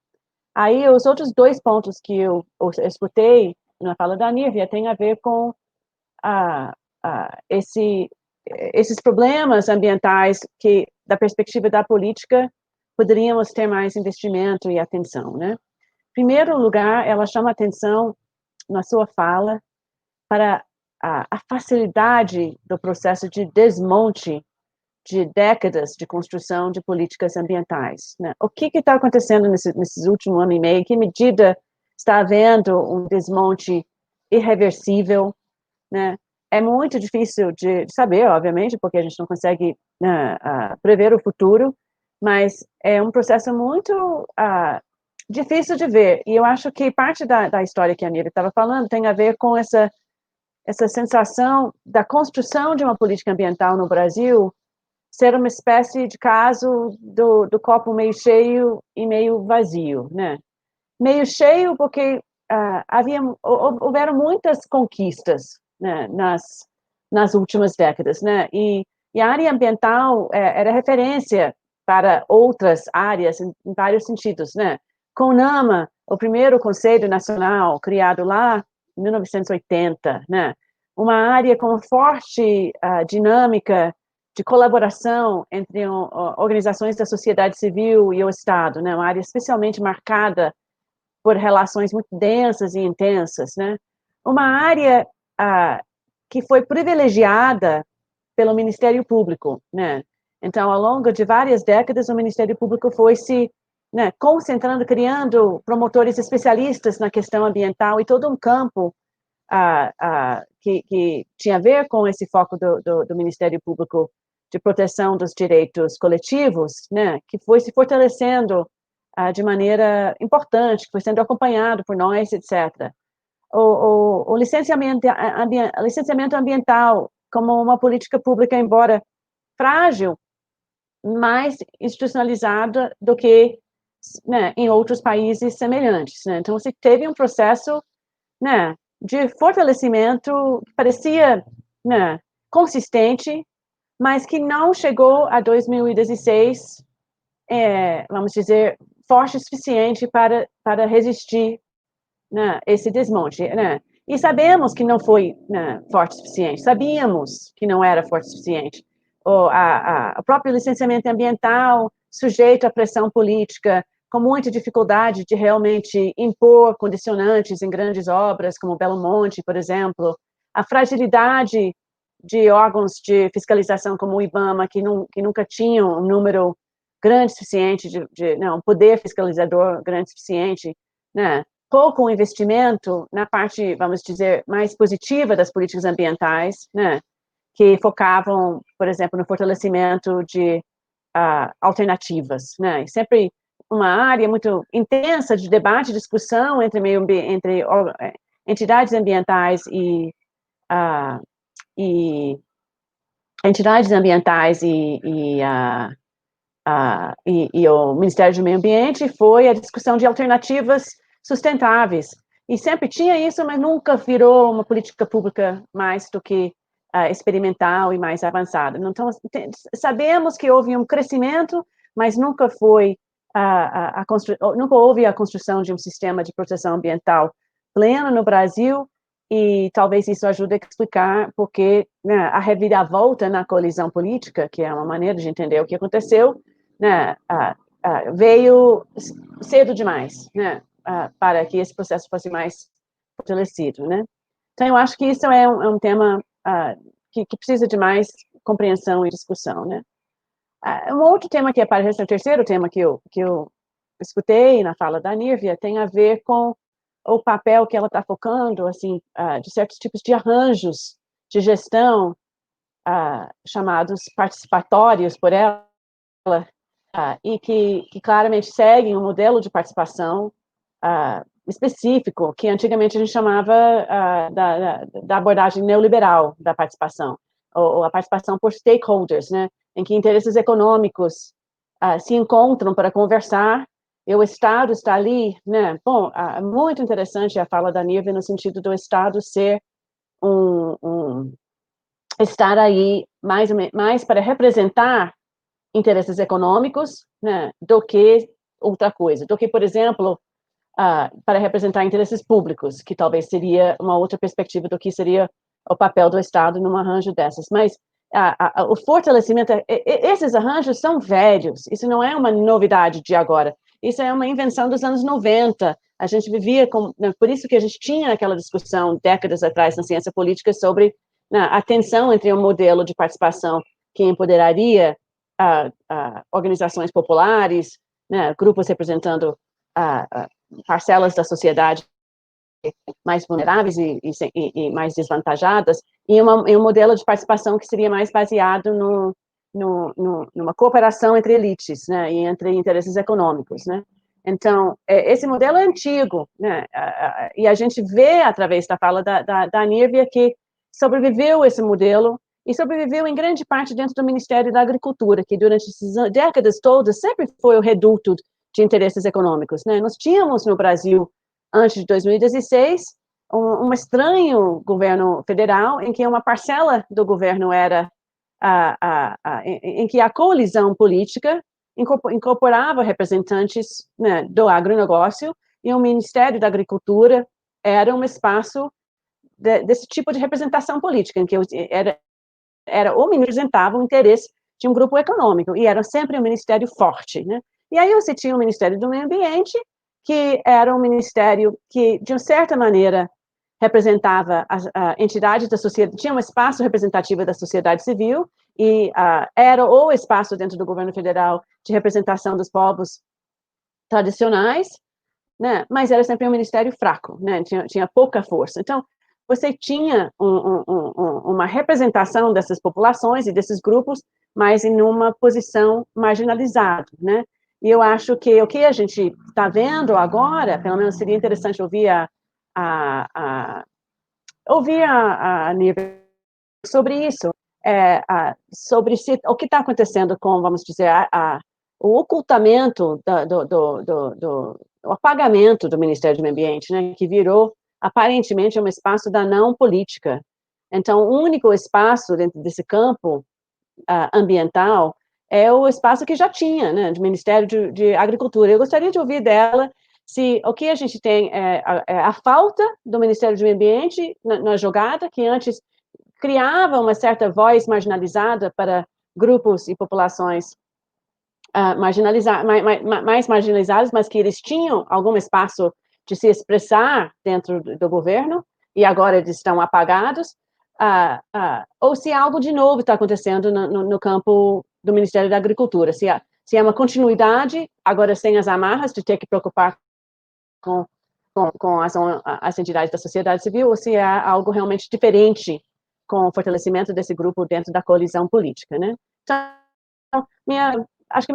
Aí, os outros 2 pontos que eu escutei na fala da Nívia tem a ver com esses problemas ambientais que, da perspectiva da política, poderíamos ter mais investimento e atenção, né? Em primeiro lugar, ela chama atenção na sua fala para a facilidade do processo de desmonte de décadas de construção de políticas ambientais, né? O que está acontecendo nesses últimos ano e meio? Em que medida está havendo um desmonte irreversível, né? É muito difícil de saber, obviamente, porque a gente não consegue prever o futuro, mas é um processo muito difícil de ver. E eu acho que parte da história que a Nívia estava falando tem a ver com essa sensação da construção de uma política ambiental no Brasil ser uma espécie de caso do copo meio cheio e meio vazio, né? Meio cheio porque houveram muitas conquistas, né, nas últimas décadas, né? E a área ambiental era referência para outras áreas em vários sentidos, né? CONAMA, o primeiro Conselho Nacional criado lá em 1980, né? Uma área com forte dinâmica de colaboração entre organizações da sociedade civil e o Estado, né? Uma área especialmente marcada por relações muito densas e intensas, né? Uma área que foi privilegiada pelo Ministério Público, né? Então, ao longo de várias décadas, o Ministério Público foi se, né, concentrando, criando promotores especialistas na questão ambiental e todo um campo que tinha a ver com esse foco do Ministério Público de proteção dos direitos coletivos, né, que foi se fortalecendo de maneira importante, que foi sendo acompanhado por nós, etc. O licenciamento ambiental como uma política pública, embora frágil, mais institucionalizada do que, né, em outros países semelhantes, né? Então, você teve um processo, né, de fortalecimento que parecia, né, consistente, mas que não chegou a 2016, vamos dizer, forte o suficiente para resistir, né, esse desmonte, né? E sabemos que não foi, né, forte o suficiente, sabíamos que não era forte o suficiente. O próprio licenciamento ambiental, sujeito à pressão política, com muita dificuldade de realmente impor condicionantes em grandes obras, como Belo Monte, por exemplo, a fragilidade de órgãos de fiscalização como o IBAMA, que nunca tinham um número grande o suficiente, um poder fiscalizador grande o suficiente, né? Pouco investimento na parte, vamos dizer, mais positiva das políticas ambientais, né? Que focavam, por exemplo, no fortalecimento de alternativas, né? E sempre uma área muito intensa de debate e discussão entre entidades ambientais entidades ambientais e o Ministério do Meio Ambiente foi a discussão de alternativas sustentáveis. E sempre tinha isso, mas nunca virou uma política pública mais do que experimental e mais avançada. Então, sabemos que houve um crescimento, mas nunca nunca houve a construção de um sistema de proteção ambiental pleno no Brasil, e talvez isso ajude a explicar porque, né, a reviravolta na colisão política, que é uma maneira de entender o que aconteceu, né, veio cedo demais, né, para que esse processo fosse mais fortalecido, né. Então, eu acho que isso é um tema que precisa de mais compreensão e discussão, né. Um outro tema que aparece, o terceiro tema que eu escutei na fala da Nívia, tem a ver com o papel que ela está focando, assim, de certos tipos de arranjos de gestão, chamados participatórios por ela, e que claramente seguem um modelo de participação específico, que antigamente a gente chamava da abordagem neoliberal da participação, ou a participação por stakeholders, né, em que interesses econômicos se encontram para conversar, e o Estado está ali, né, bom, muito interessante a fala da Nívia no sentido do Estado ser estar aí mais para representar interesses econômicos, né, do que outra coisa, do que, por exemplo, para representar interesses públicos, que talvez seria uma outra perspectiva do que seria o papel do Estado num arranjo dessas. Mas o fortalecimento, esses arranjos são velhos, isso não é uma novidade de agora, isso é uma invenção dos anos 90, a gente vivia né, por isso que a gente tinha aquela discussão décadas atrás na ciência política sobre a tensão entre um modelo de participação que empoderaria organizações populares, né, grupos representando parcelas da sociedade mais vulneráveis e mais desvantajadas, e um modelo de participação que seria mais baseado numa cooperação entre elites, né, e entre interesses econômicos, né. Então, esse modelo é antigo, né, e a gente vê, através da fala da Nívia, que sobreviveu esse modelo, e sobreviveu em grande parte dentro do Ministério da Agricultura, que durante essas décadas todas sempre foi o reduto de interesses econômicos, né? Nós tínhamos no Brasil, antes de 2016, um estranho governo federal, em que uma parcela do governo era, em que a coalizão política incorporava representantes, né, do agronegócio, e o Ministério da Agricultura era um espaço desse tipo de representação política, em que ou representava o interesse de um grupo econômico, e era sempre um ministério forte, né? E aí você tinha o Ministério do Meio Ambiente, que era um ministério que, de uma certa maneira, representava a entidade da sociedade, tinha um espaço representativo da sociedade civil, e era o espaço dentro do governo federal de representação dos povos tradicionais, né? Mas era sempre um ministério fraco, né? Tinha pouca força. Então, você tinha uma representação dessas populações e desses grupos, mas em uma posição marginalizada, né? E eu acho que o que a gente está vendo agora, pelo menos seria interessante ouvir a Nívia sobre isso, sobre o que está acontecendo com, vamos dizer, o ocultamento, o apagamento do Ministério do Meio Ambiente, né, que virou, aparentemente, um espaço da não política. Então, o único espaço dentro desse campo ambiental é o espaço que já tinha, né, do Ministério de Agricultura. Eu gostaria de ouvir dela se o que a gente tem é a falta do Ministério do Meio Ambiente na jogada, que antes criava uma certa voz marginalizada para grupos e populações mais marginalizados, mas que eles tinham algum espaço de se expressar dentro do governo, e agora eles estão apagados, ou se algo de novo está acontecendo no campo do Ministério da Agricultura, se é uma continuidade, agora sem as amarras de ter que preocupar com as entidades da sociedade civil, ou se é algo realmente diferente com o fortalecimento desse grupo dentro da coalizão política, né? Então, acho que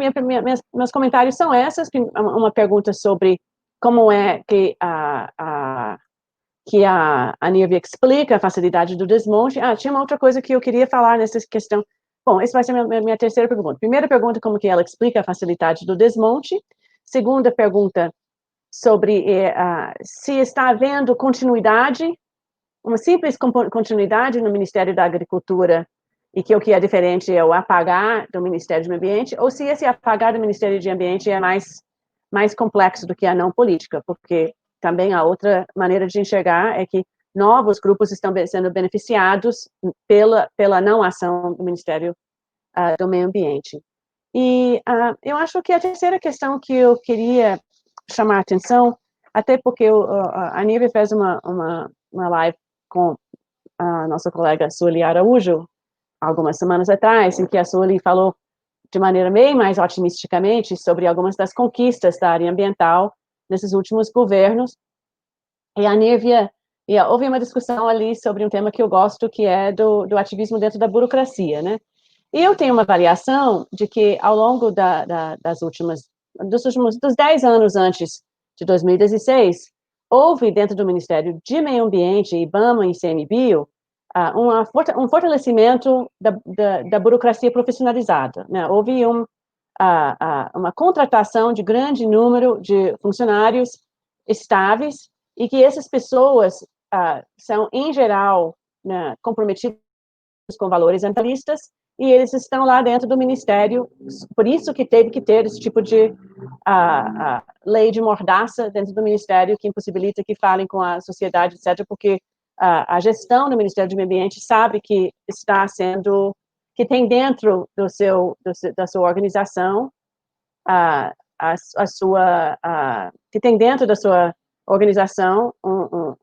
meus comentários são essas, uma pergunta sobre como é que a Nívia explica a facilidade do desmonte. Tinha uma outra coisa que eu queria falar nessa questão. Bom, essa vai ser minha terceira pergunta. Primeira pergunta, como que ela explica a facilidade do desmonte. Segunda pergunta, sobre se está havendo continuidade, uma simples continuidade no Ministério da Agricultura, e que o que é diferente é o apagar do Ministério do Meio Ambiente, ou se esse apagar do Ministério do Ambiente é mais complexo do que a não política, porque também a outra maneira de enxergar é que novos grupos estão sendo beneficiados pela não ação do Ministério do Meio Ambiente. E eu acho que a terceira questão que eu queria chamar a atenção, até porque a Nívia fez uma live com a nossa colega Sueli Araújo, algumas semanas atrás, em que a Sueli falou de maneira bem mais otimisticamente sobre algumas das conquistas da área ambiental nesses últimos governos, e a Nívia, houve uma discussão ali sobre um tema que eu gosto, que é do ativismo dentro da burocracia, né? E eu tenho uma avaliação de que, ao longo dos 10 anos antes de 2016, houve, dentro do Ministério de Meio Ambiente, IBAMA e ICMBio, um fortalecimento da burocracia profissionalizada, né? Houve uma contratação de grande número de funcionários estáveis, e que essas pessoas são, em geral, né, comprometidas com valores ambientalistas, e eles estão lá dentro do Ministério, por isso que teve que ter esse tipo de lei de mordaça dentro do Ministério, que impossibilita que falem com a sociedade, etc., porque a gestão do Ministério do Meio Ambiente sabe que está sendo, que tem dentro da sua organização, que tem dentro da sua organização um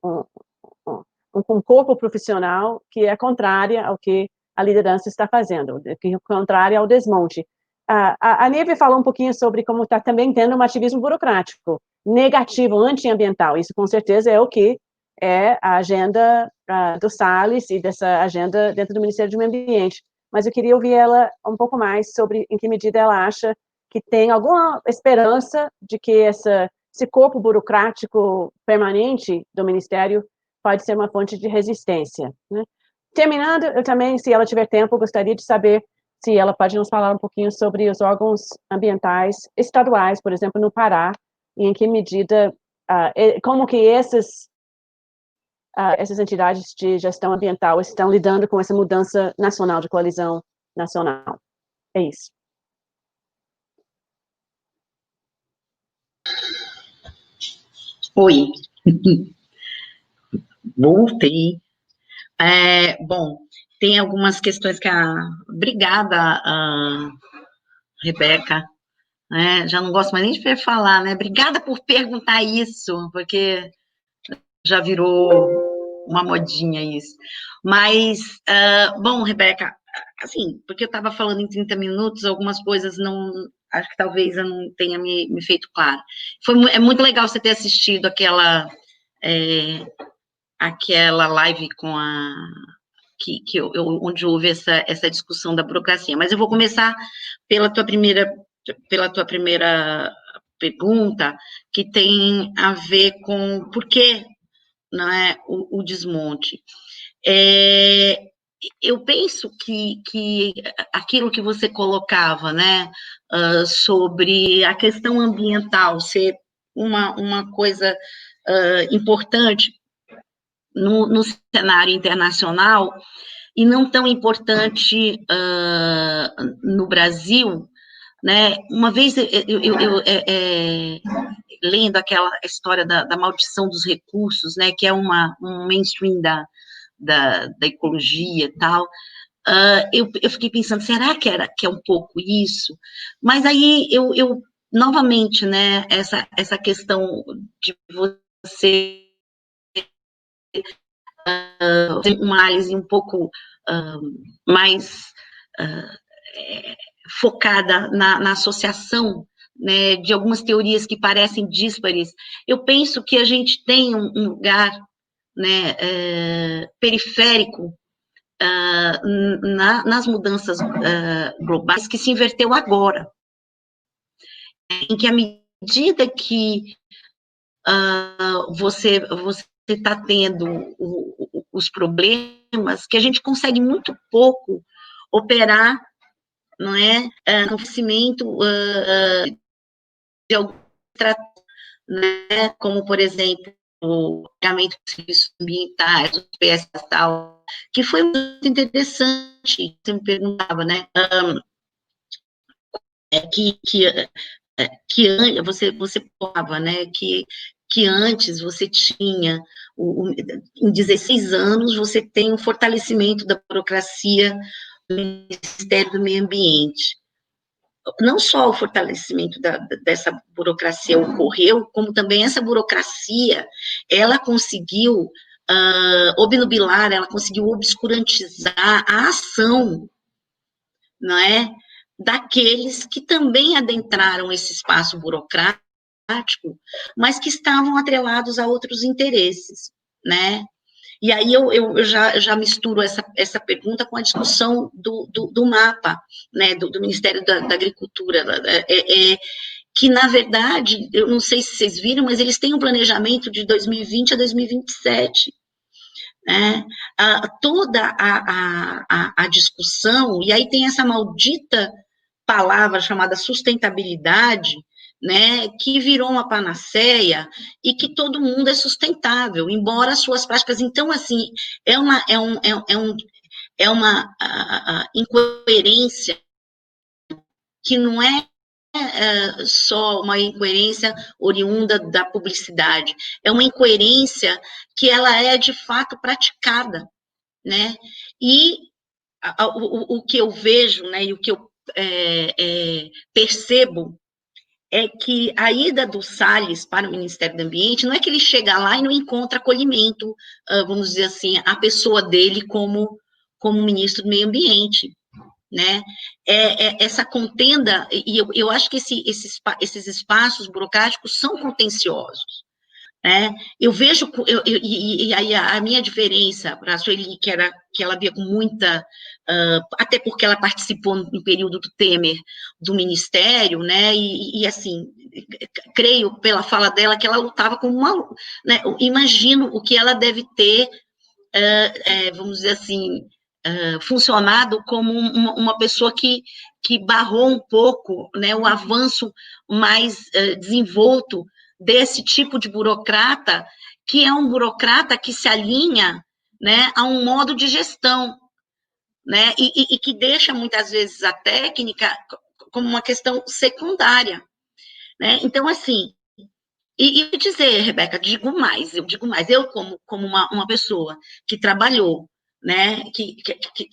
corpo profissional que é contrária ao que a liderança está fazendo, que é contrária ao desmonte. A Nívia falou um pouquinho sobre como está também tendo um ativismo burocrático, negativo, antiambiental. Isso, com certeza, é o que é a agenda do Salles e dessa agenda dentro do Ministério do Meio Ambiente. Mas eu queria ouvir ela um pouco mais sobre em que medida ela acha que tem alguma esperança de que esse corpo burocrático permanente do Ministério pode ser uma fonte de resistência, né? terminando, eu também, se ela tiver tempo, gostaria de saber se ela pode nos falar um pouquinho sobre os órgãos ambientais estaduais, por exemplo, no Pará, e em que medida, como que essas entidades de gestão ambiental estão lidando com essa mudança nacional, de coalizão nacional. É isso. Oi, voltei. Bom, tem algumas questões que Obrigada, Rebeca, né? Já não gosto mais nem de falar, né? Obrigada por perguntar isso, porque já virou uma modinha isso. Mas, bom, Rebeca, assim, porque eu estava falando em 30 minutos, algumas coisas não... Acho que talvez eu não tenha me feito claro. É muito legal você ter assistido aquela live com onde houve essa discussão da burocracia. Mas eu vou começar pela tua primeira pergunta, que tem a ver com por que não é o desmonte. Eu penso que aquilo que você colocava, né, sobre a questão ambiental ser uma coisa importante no cenário internacional e não tão importante no Brasil, né? Uma vez lendo aquela história da maldição dos recursos, né, que é um mainstream da ecologia e tal, eu fiquei pensando, será que é um pouco isso? Mas aí eu novamente, né, essa questão de você uma análise um pouco mais focada na associação, né, de algumas teorias que parecem díspares. Eu penso que a gente tem um lugar, né, periférico nas mudanças globais que se inverteu agora, em que à medida que você está tendo os problemas, que a gente consegue muito pouco operar, não é, no oferecimento de algum né, como, por exemplo, o pagamento de serviços ambientais, os PS tal, que foi muito interessante, você me perguntava, né, que você falava, né, que antes você tinha, em 16 anos, você tem um fortalecimento da burocracia do Ministério do Meio Ambiente. Não só o fortalecimento dessa burocracia ocorreu, como também essa burocracia, ela conseguiu obnubilar, ela conseguiu obscurantizar a ação, não é, daqueles que também adentraram esse espaço burocrático, mas que estavam atrelados a outros interesses, né? E aí eu já misturo essa pergunta com a discussão do mapa, né, do Ministério da Agricultura, que, na verdade, eu não sei se vocês viram, mas eles têm um planejamento de 2020 a 2027, né? Toda a discussão, e aí tem essa maldita palavra chamada sustentabilidade, né, que virou uma panaceia e que todo mundo é sustentável, embora as suas práticas. Então, assim, é uma incoerência que não é só uma incoerência oriunda da publicidade, é uma incoerência que ela é de fato praticada, né? E o que eu vejo, né, e o que eu percebo é que a ida do Salles para o Ministério do Ambiente não é que ele chega lá e não encontra acolhimento, vamos dizer assim, a pessoa dele como ministro do Meio Ambiente, né? Essa contenda, e eu acho que esses espaços burocráticos são contenciosos, né? Eu vejo, e aí a minha diferença para a Sueli, que ela via com muita, até porque ela participou no período do Temer, do Ministério, né, e assim, creio pela fala dela que ela lutava como uma, né, imagino o que ela deve ter vamos dizer assim, funcionado como uma pessoa que barrou um pouco, né, o avanço mais desenvolto desse tipo de burocrata, que é um burocrata que se alinha, né, a um modo de gestão, né, e que deixa muitas vezes a técnica como uma questão secundária, né? Então, assim, e dizer, Rebeca, eu digo mais, eu como uma pessoa que trabalhou, né, que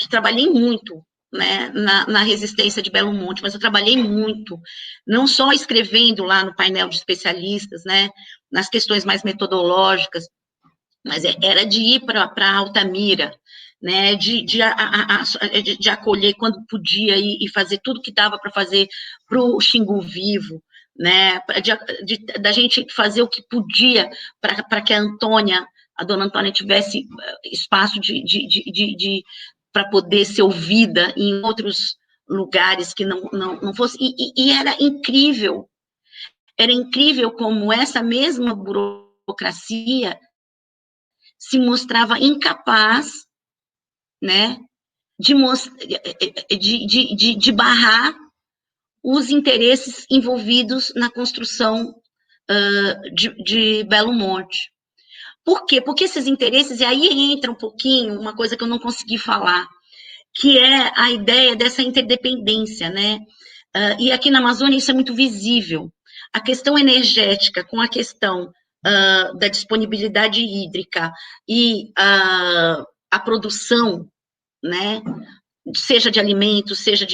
trabalhei muito, né, na resistência de Belo Monte, mas eu trabalhei muito, não só escrevendo lá no painel de especialistas, né, nas questões mais metodológicas, mas era de ir para Altamira, né, de acolher quando podia e fazer tudo que dava para fazer para o Xingu Vivo, né, da gente fazer o que podia para que a dona Antônia tivesse espaço para poder ser ouvida em outros lugares que não fosse, e era incrível como essa mesma burocracia se mostrava incapaz, né, de barrar os interesses envolvidos na construção de Belo Monte. Por quê? Porque esses interesses, e aí entra um pouquinho uma coisa que eu não consegui falar, que é a ideia dessa interdependência, né? E aqui na Amazônia isso é muito visível. A questão energética com a questão da disponibilidade hídrica e a produção, né, seja de alimentos, seja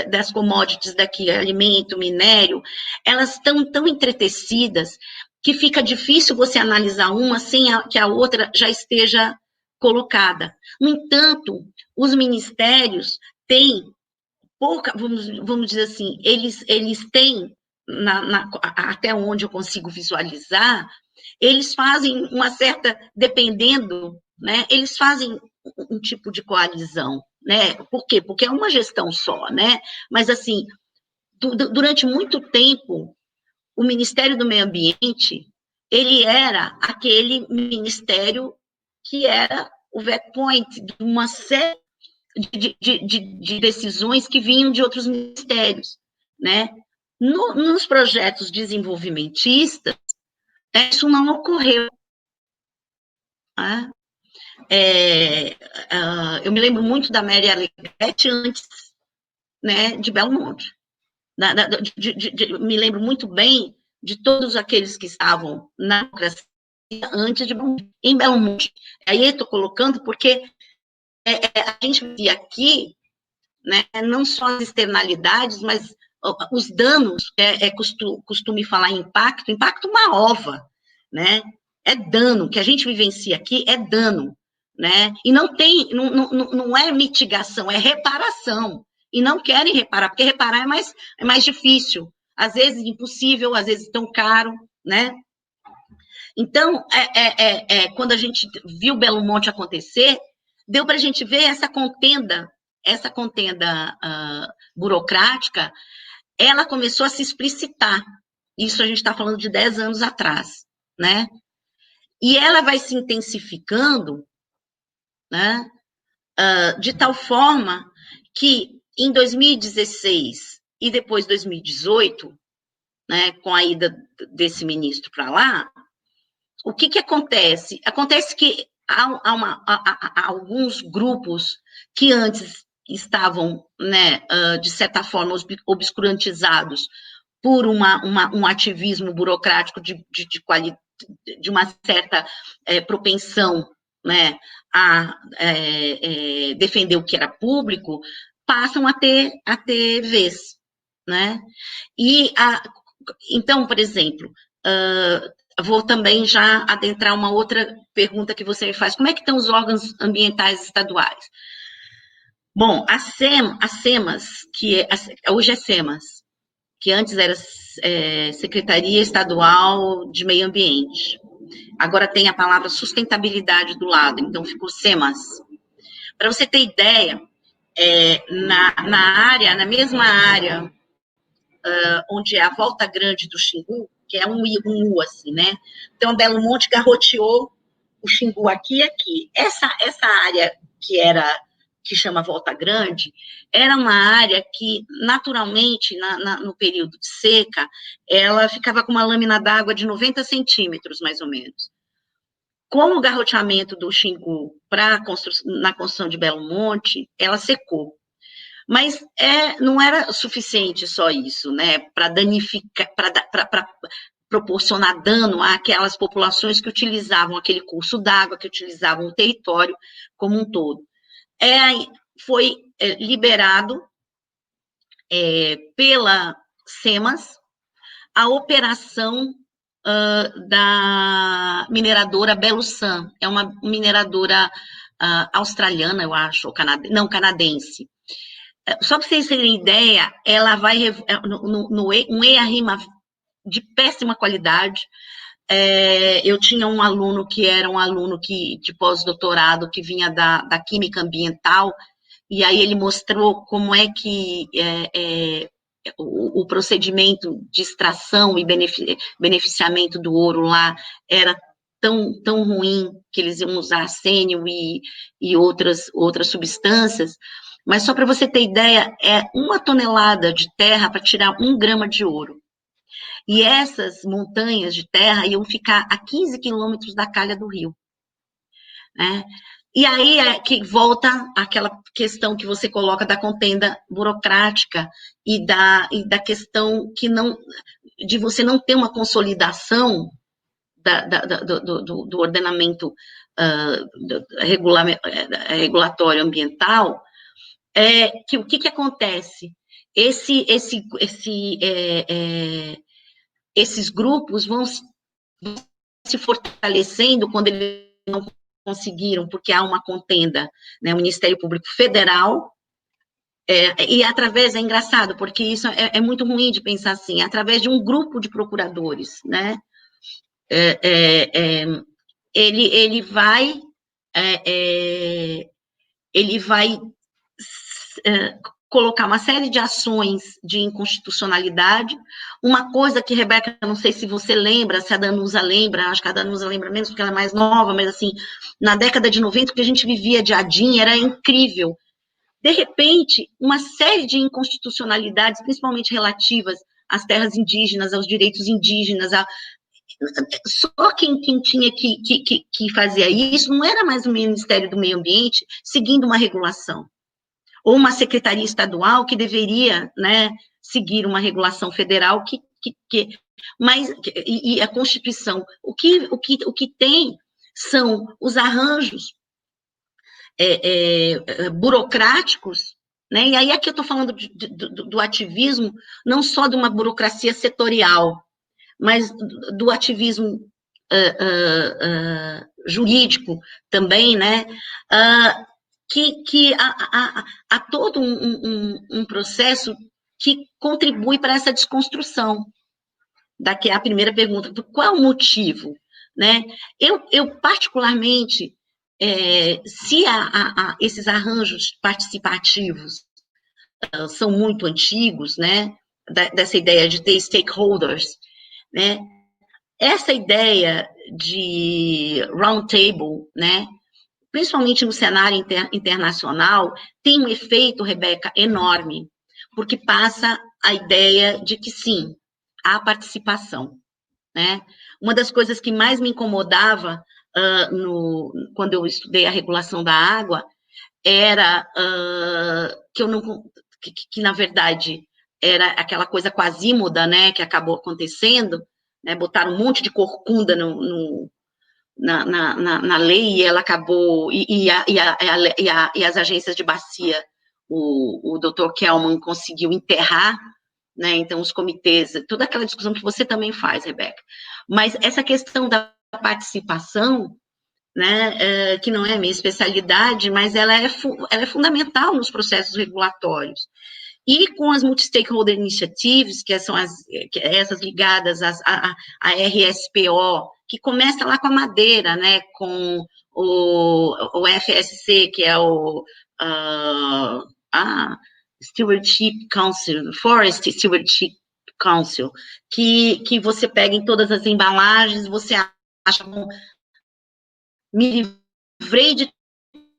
das commodities daqui, alimento, minério, elas estão tão entretecidas que fica difícil você analisar uma sem que a outra já esteja colocada. No entanto, os ministérios têm pouca, vamos dizer assim, eles têm, até onde eu consigo visualizar, eles fazem uma certa, dependendo, né, eles fazem um tipo de coalizão, né? Por quê? Porque é uma gestão só, né? Mas, assim, durante muito tempo, o Ministério do Meio Ambiente, ele era aquele ministério que era o point de uma série de decisões que vinham de outros ministérios, né? Nos projetos desenvolvimentistas, isso não ocorreu. Né? Eu me lembro muito da Mary Alegrete antes, né, de Belo Monte. Me lembro muito bem de todos aqueles que estavam na democracia antes de Belo Monte. Em Belo Monte. Aí eu estou colocando porque a gente via aqui, né, não só as externalidades, mas os danos, costume falar em impacto uma ova, né? É dano, que a gente vivencia aqui é dano, né? E não é mitigação, é reparação. E não querem reparar, porque reparar é mais difícil, às vezes impossível, às vezes tão caro, né? Então, quando a gente viu Belo Monte acontecer, deu para a gente ver essa contenda burocrática, ela começou a se explicitar. Isso a gente está falando de 10 anos atrás, né? E ela vai se intensificando, né? De tal forma que em 2016 e depois 2018, né, com a ida desse ministro para lá, o que acontece? Acontece que há alguns grupos que antes estavam, né, de certa forma, obscurantizados por um ativismo burocrático de uma certa propensão, né, a defender o que era público, passam a ter vez, né? Então, por exemplo, vou também já adentrar uma outra pergunta que você me faz. Como é que estão os órgãos ambientais estaduais? Bom, a SEMAS, hoje é SEMAS, que antes era Secretaria Estadual de Meio Ambiente. Agora tem a palavra sustentabilidade do lado, então ficou SEMAS. Para você ter ideia, na mesma área onde é a Volta Grande do Xingu, que é um U, assim, né? Então, Belo Monte garroteou o Xingu aqui e aqui. Essa área que chama Volta Grande, era uma área que, naturalmente, no período de seca, ela ficava com uma lâmina d'água de 90 centímetros, mais ou menos. Com o garroteamento do Xingu na construção de Belo Monte, ela secou. Mas não era suficiente só isso, né, para danificar, para proporcionar dano àquelas populações que utilizavam aquele curso d'água, que utilizavam o território como um todo. Foi liberado pela SEMAS a operação da mineradora Belusan, é uma mineradora australiana, eu acho, canadense. Só para vocês terem ideia, ela vai um EARIMA de péssima qualidade. Eu tinha um aluno que era um aluno de pós-doutorado que vinha da química ambiental, e aí ele mostrou como é que o procedimento de extração e beneficiamento do ouro lá era tão ruim, que eles iam usar arsênio e outras substâncias. Mas só para você ter ideia, é 1 tonelada de terra para tirar 1 grama de ouro. E essas montanhas de terra iam ficar a 15 quilômetros da calha do rio, né? E aí é que volta aquela questão que você coloca da contenda burocrática e da questão de você não ter uma consolidação do ordenamento regulatório ambiental. O que acontece? Esses grupos vão se fortalecendo quando eles não conseguiram, porque há uma contenda, né, o Ministério Público Federal, e através, é engraçado, porque isso é muito ruim de pensar assim, através de um grupo de procuradores, né, ele vai colocar uma série de ações de inconstitucionalidade. Uma coisa que, Rebeca, não sei se você lembra, se a Danusa lembra, acho que a Danusa lembra menos porque ela é mais nova, mas assim, na década de 90, o que a gente vivia de ADIM era incrível. De repente, uma série de inconstitucionalidades, principalmente relativas às terras indígenas, aos direitos indígenas, só quem tinha que fazia isso não era mais o Ministério do Meio Ambiente seguindo uma regulação, ou uma secretaria estadual que deveria, né, seguir uma regulação federal mas a Constituição, o que tem são os arranjos burocráticos, né, e aí aqui eu estou falando do ativismo, não só de uma burocracia setorial, mas do ativismo jurídico também, né, que há todo um processo que contribui para essa desconstrução. Daqui é a primeira pergunta, qual é o motivo? Né? Eu particularmente, se esses arranjos participativos são muito antigos, né, dessa ideia de ter stakeholders, né, essa ideia de round table, né, principalmente no cenário internacional, tem um efeito, Rebeca, enorme, porque passa a ideia de que, sim, há participação, né? Uma das coisas que mais me incomodava quando eu estudei a regulação da água era que na verdade, era aquela coisa quasímoda, né, que acabou acontecendo, né, botaram um monte de corcunda na lei, e ela acabou, e as agências de bacia, o Dr. Kelman conseguiu enterrar, né, então os comitês, toda aquela discussão que você também faz, Rebeca, mas essa questão da participação, né, que não é a minha especialidade, mas ela é fundamental nos processos regulatórios. E com as multi-stakeholder initiatives, que são essas ligadas à RSPO, que começa lá com a madeira, né, com o FSC, que é o Stewardship Council, Forest Stewardship Council, que você pega em todas as embalagens, você acha me livrei de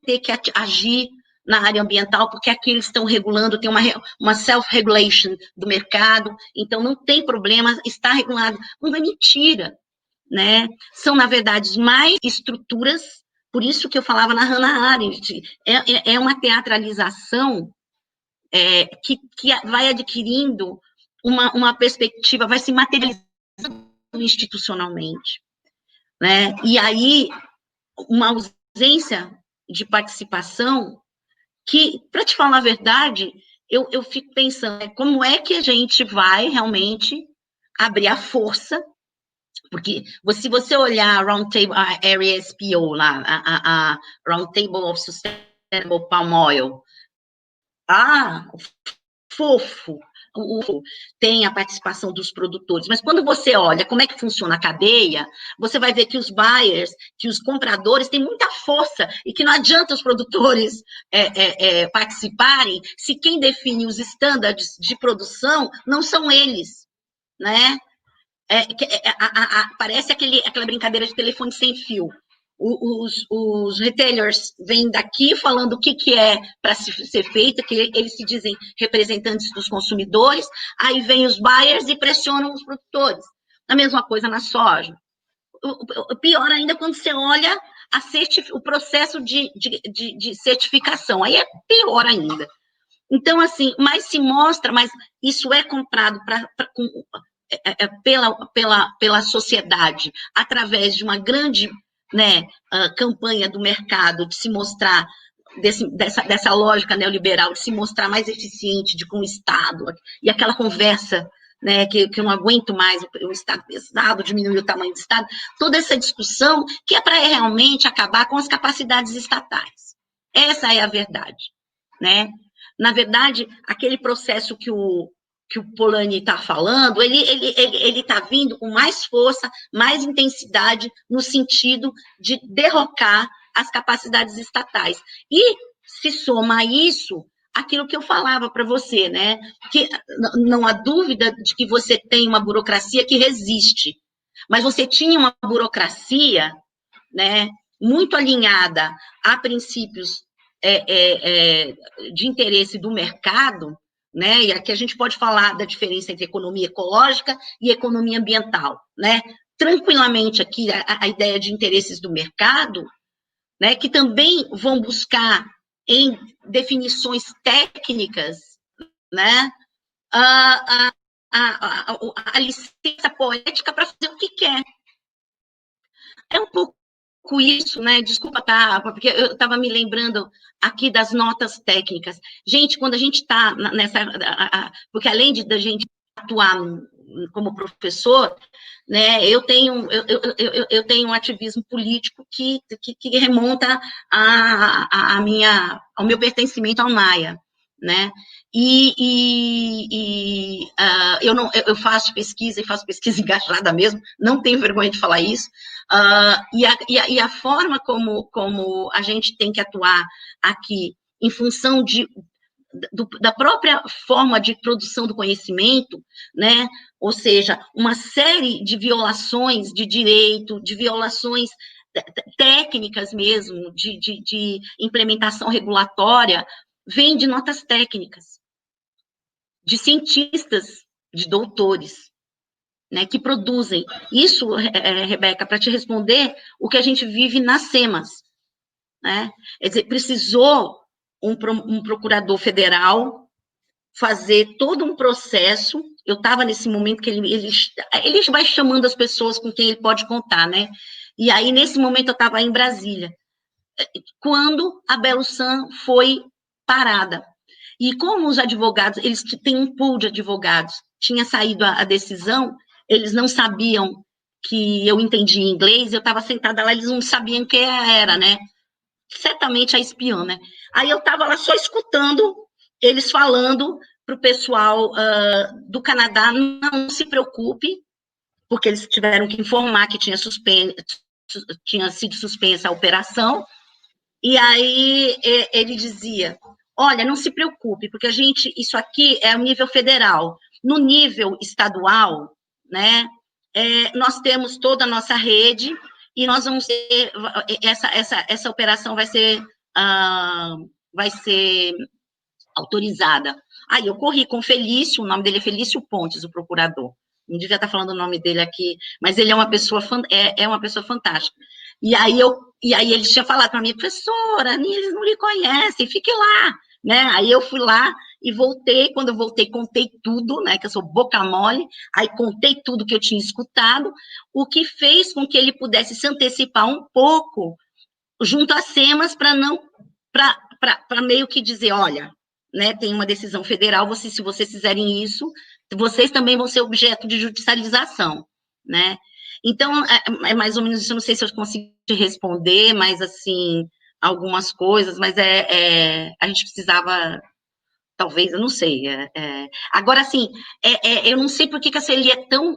ter que agir na área ambiental, porque aqui eles estão regulando, tem uma self-regulation do mercado, então não tem problema, está regulado. Não é mentira, né? São, na verdade, mais estruturas, por isso que eu falava na Hannah Arendt, é uma teatralização que vai adquirindo uma perspectiva, vai se materializando institucionalmente, né? E aí, uma ausência de participação que, para te falar a verdade, eu fico pensando, como é que a gente vai realmente abrir a força, porque se você olhar a Roundtable, a Area SPO, lá, a Roundtable of Sustainable Palm Oil, fofo, tem a participação dos produtores, mas quando você olha como é que funciona a cadeia, você vai ver que os buyers, que os compradores têm muita força e que não adianta os produtores participarem se quem define os estándares de produção não são eles, né? Parece aquela brincadeira de telefone sem fio. Os retailers vêm daqui falando o que é para ser feito, que eles se dizem representantes dos consumidores, aí vem os buyers e pressionam os produtores. A mesma coisa na soja. Pior ainda quando você olha o processo de certificação, aí é pior ainda. Então, assim, mais se mostra, mas isso é comprado pela sociedade através de uma grande, né, campanha do mercado de se mostrar dessa lógica neoliberal, de se mostrar mais eficiente com o Estado, e aquela conversa, né, que eu não aguento mais, o Estado pesado, diminuir o tamanho do Estado, toda essa discussão que é para realmente acabar com as capacidades estatais. Essa é a verdade, né? Na verdade, aquele processo que o Polanyi está falando, ele está vindo com mais força, mais intensidade, no sentido de derrocar as capacidades estatais. E se soma a isso aquilo que eu falava para você, né? Que não há dúvida de que você tem uma burocracia que resiste, mas você tinha uma burocracia, né, muito alinhada a princípios de interesse do mercado, né? E aqui a gente pode falar da diferença entre economia ecológica e economia ambiental, né? Tranquilamente aqui a ideia de interesses do mercado, né? Que também vão buscar em definições técnicas, né? A licença poética para fazer o que quer. É um pouco isso, né? Desculpa, tá? Porque eu estava me lembrando aqui das notas técnicas. Gente, quando a gente está nessa. Porque além da gente atuar como professor, né, eu tenho um ativismo político que remonta ao meu pertencimento ao NAIA, né? Eu faço pesquisa e faço pesquisa engajada mesmo, não tenho vergonha de falar isso. E a forma como a gente tem que atuar aqui, em função da própria forma de produção do conhecimento, né? Ou seja, uma série de violações de direito, de violações técnicas mesmo, de implementação regulatória, vem de notas técnicas, de cientistas, de doutores, né, que produzem. Isso, Rebeca, para te responder, o que a gente vive nas SEMAS, né? Quer dizer, precisou um procurador federal fazer todo um processo. Eu estava nesse momento que ele vai chamando as pessoas com quem ele pode contar, né? E aí, nesse momento, eu estava em Brasília, quando a Belusan foi parada. E como os advogados, eles têm um pool de advogados, tinha saído a decisão, eles não sabiam que eu entendia inglês, eu estava sentada lá, eles não sabiam quem era, né? Certamente a espiã, né? Aí eu estava lá só escutando eles falando para o pessoal do Canadá, não se preocupe, porque eles tiveram que informar que tinha sido suspensa a operação, e aí ele dizia, olha, não se preocupe, porque isso aqui é o nível federal. No nível estadual, né, nós temos toda a nossa rede, e nós vamos ter, essa operação vai ser autorizada. Aí eu corri com o Felício, o nome dele é Felício Pontes, o procurador. Não devia estar falando o nome dele aqui, mas ele é uma pessoa, uma pessoa fantástica. E aí ele tinha falado para mim, professora, eles não lhe conhecem, fique lá, né? Aí eu fui lá e voltei, quando eu voltei, contei tudo, né? Que eu sou boca mole, aí contei tudo que eu tinha escutado, o que fez com que ele pudesse se antecipar um pouco junto às SEMAS para meio que dizer, olha, né, tem uma decisão federal, se vocês fizerem isso, vocês também vão ser objeto de judicialização, né? Então, é mais ou menos isso, eu não sei se eu consigo te responder, mas, assim, algumas coisas, mas a gente precisava, talvez, eu não sei. Agora, assim, eu não sei por que a Sueli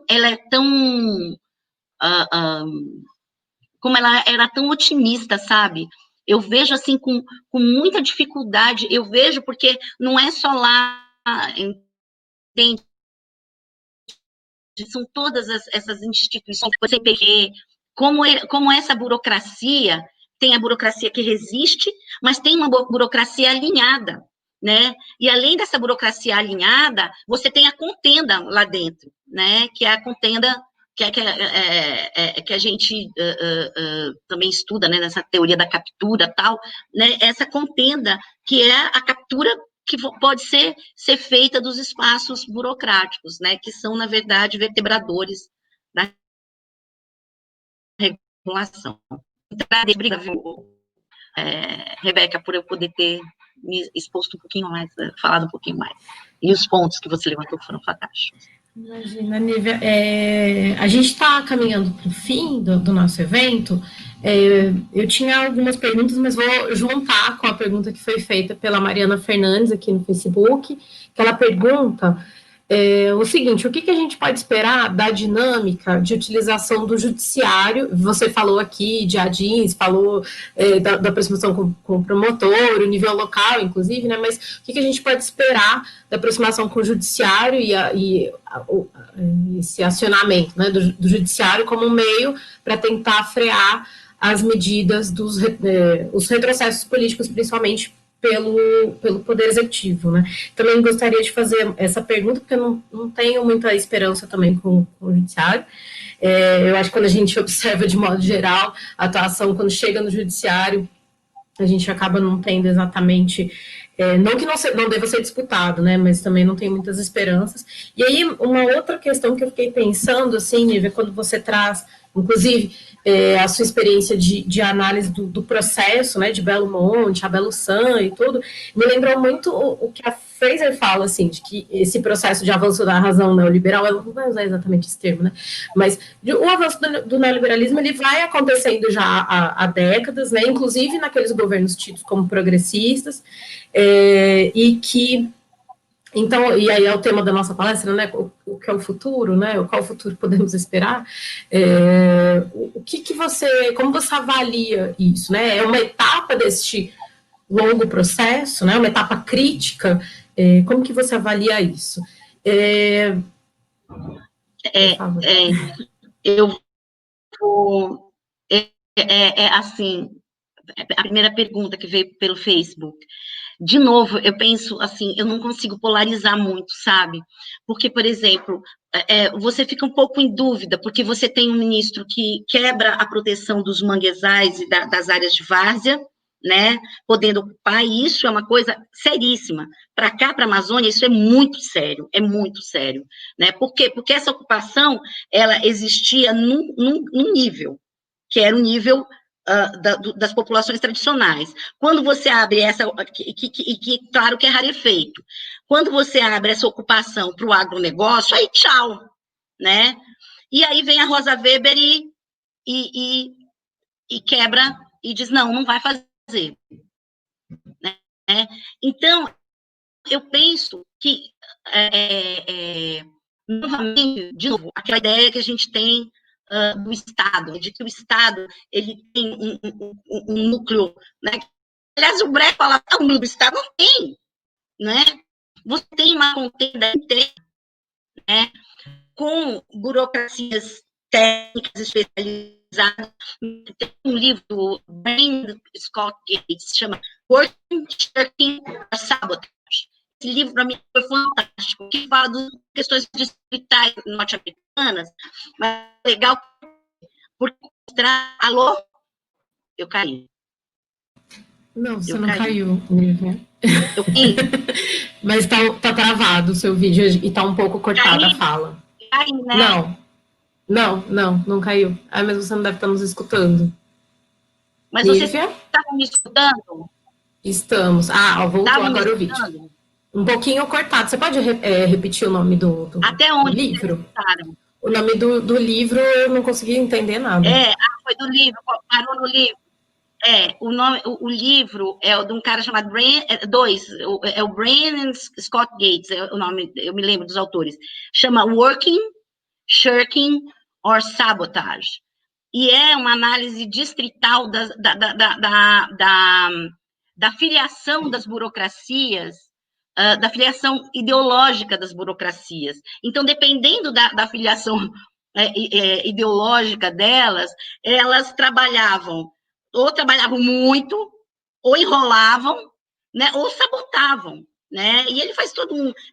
ela é tão, como ela era tão otimista, sabe? Eu vejo, assim, com muita dificuldade, eu vejo porque não é só lá, entende? São todas essas instituições, o CPQ, como essa burocracia, tem a burocracia que resiste, mas tem uma burocracia alinhada, né? E além dessa burocracia alinhada, você tem a contenda lá dentro, né? Que é a contenda que a gente também estuda, né, nessa teoria da captura tal, né, essa contenda que é a captura que pode ser feita dos espaços burocráticos, né, que são, na verdade, vertebradores da regulação. Obrigada, Rebeca, por eu poder ter me exposto um pouquinho mais, falado um pouquinho mais. E os pontos que você levantou foram fantásticos. Imagina, Nívia, a gente está caminhando para o fim do nosso evento. Eu tinha algumas perguntas, mas vou juntar com a pergunta que foi feita pela Mariana Fernandes aqui no Facebook, que ela pergunta o seguinte: o que a gente pode esperar da dinâmica de utilização do judiciário? Você falou aqui de ADINS, falou da aproximação com o promotor, o nível local, inclusive, né? Mas o que a gente pode esperar da aproximação com o judiciário e esse acionamento, né, do judiciário como um meio para tentar frear as medidas os retrocessos políticos, principalmente pelo Poder Executivo, né? Também gostaria de fazer essa pergunta, porque eu não tenho muita esperança também com o Judiciário. Eu acho que quando a gente observa, de modo geral, a atuação, quando chega no Judiciário, a gente acaba não tendo exatamente... não que não deva ser disputado, né? Mas também não tem muitas esperanças. E aí, uma outra questão que eu fiquei pensando, assim, Nívia, quando você traz, inclusive, a sua experiência de análise do processo, né, de Belo Monte, a Belo San e tudo, me lembrou muito o que a Fraser fala, assim, de que esse processo de avanço da razão neoliberal, ela não vai usar exatamente esse termo, né, mas o avanço do neoliberalismo, ele vai acontecendo já há décadas, né, inclusive naqueles governos tidos como progressistas, e que... Então, e aí é o tema da nossa palestra, né? O que é o futuro, né? Qual futuro podemos esperar? Como você avalia isso, né? É uma etapa deste longo processo, né? Uma etapa crítica. Como que você avalia isso? Eu vou... assim, a primeira pergunta que veio pelo Facebook. De novo, eu penso assim, eu não consigo polarizar muito, sabe? Porque, por exemplo, você fica um pouco em dúvida, porque você tem um ministro que quebra a proteção dos manguezais e das áreas de várzea, né? Podendo ocupar, e isso é uma coisa seríssima. Para cá, para a Amazônia, isso é muito sério, né? Por quê? Porque essa ocupação, ela existia num nível, que era o nível das populações tradicionais. Quando você abre essa, claro que é rarefeito, quando você abre essa ocupação para o agronegócio, aí tchau, né? E aí vem a Rosa Weber e quebra e diz, não vai fazer. Né? Então, eu penso que, novamente, de novo, aquela ideia que a gente tem do Estado, de que o Estado ele tem um núcleo, né? Aliás, o Brecht fala que o núcleo do Estado não tem, né? Você tem uma contenda interna, né? Com burocracias técnicas especializadas Tem um livro do Brian Scott Gates, chama Working, Shirking or Sabotage. Esse livro, para mim, foi fantástico, que fala das questões distritais norte-americanas, mas é legal porque mostrar... Alô? Eu caí. Não, você não caiu, Nívia. Eu caí. Mas tá travado o seu vídeo e tá um pouco cortada a fala. Caí, né? Não caiu. Ah, mas você não deve estar nos escutando. Mas Nívia? Vocês estavam me escutando? Estamos. Ah, voltou agora o vídeo. Um pouquinho cortado. Você pode repetir o nome do Até onde livro? O nome do livro eu não consegui entender nada. Foi do livro, parou no livro. O livro é de um cara chamado Brian, o Brian Scott Gates, é o nome, eu me lembro dos autores. Chama Working, Shirking or Sabotage. E é uma análise distrital da filiação das burocracias, da filiação ideológica das burocracias. Então, dependendo da filiação ideológica delas, elas trabalhavam muito, ou enrolavam, né, ou sabotavam, né? E ele faz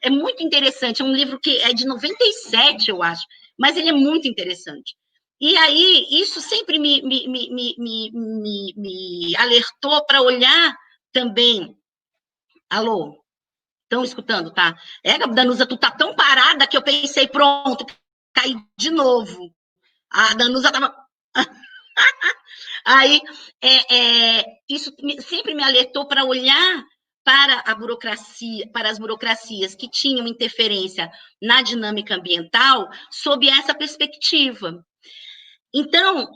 é muito interessante, é um livro que é de 97, eu acho, mas ele é muito interessante. E aí, isso sempre me alertou para olhar também. Alô? Estão escutando, tá? Danusa, tu tá tão parada que eu pensei, pronto, caí de novo. A Danusa estava... Aí, isso sempre me alertou para olhar para a burocracia, para as burocracias que tinham interferência na dinâmica ambiental sob essa perspectiva. Então,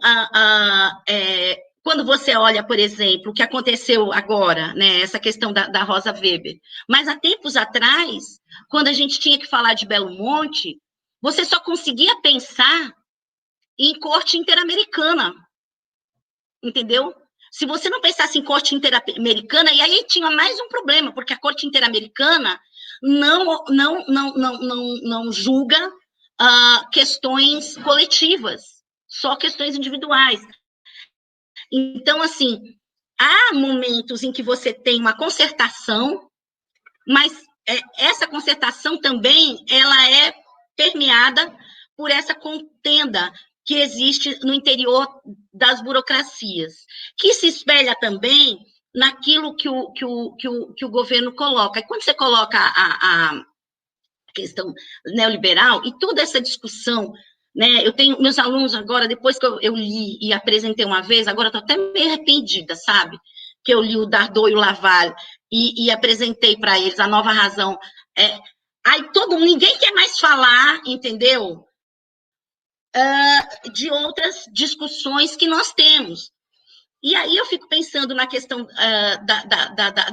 quando você olha, por exemplo, o que aconteceu agora, né, essa questão da Rosa Weber, mas há tempos atrás, quando a gente tinha que falar de Belo Monte, você só conseguia pensar em corte interamericana, entendeu? Se você não pensasse em corte interamericana, e aí tinha mais um problema, porque a corte interamericana não julga questões coletivas, só questões individuais. Então, assim, há momentos em que você tem uma concertação, mas essa concertação também ela é permeada por essa contenda que existe no interior das burocracias, que se espelha também naquilo que o governo coloca. E quando você coloca a questão neoliberal e toda essa discussão, né? Eu tenho meus alunos agora, depois que eu li e apresentei uma vez, agora estou até meio arrependida, sabe? Que eu li o Dardot e o Laval e apresentei para eles a nova razão. Aí ninguém quer mais falar, entendeu? De outras discussões que nós temos. E aí eu fico pensando na questão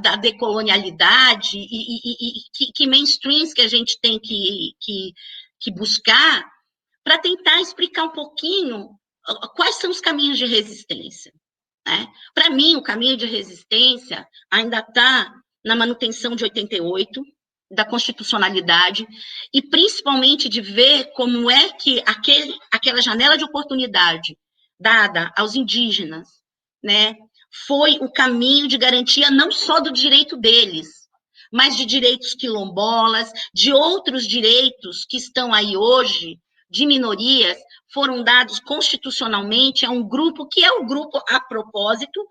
da decolonialidade e que mainstreams que a gente tem que buscar para tentar explicar um pouquinho quais são os caminhos de resistência. Né? Para mim, o caminho de resistência ainda está na manutenção de 88, da constitucionalidade, e principalmente de ver como é que aquela janela de oportunidade dada aos indígenas, né, foi o caminho de garantia não só do direito deles, mas de direitos quilombolas, de outros direitos que estão aí hoje, de minorias, foram dados constitucionalmente a um grupo que é o grupo, a propósito,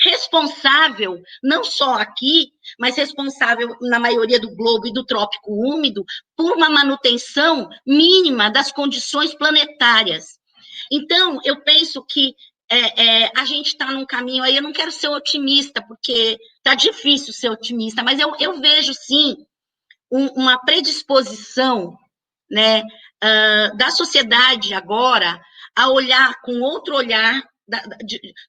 responsável, não só aqui, mas responsável na maioria do globo e do trópico úmido, por uma manutenção mínima das condições planetárias. Então, eu penso que a gente está num caminho aí, eu não quero ser otimista, porque está difícil ser otimista, mas eu vejo, sim, uma predisposição, né, da sociedade agora a olhar com outro olhar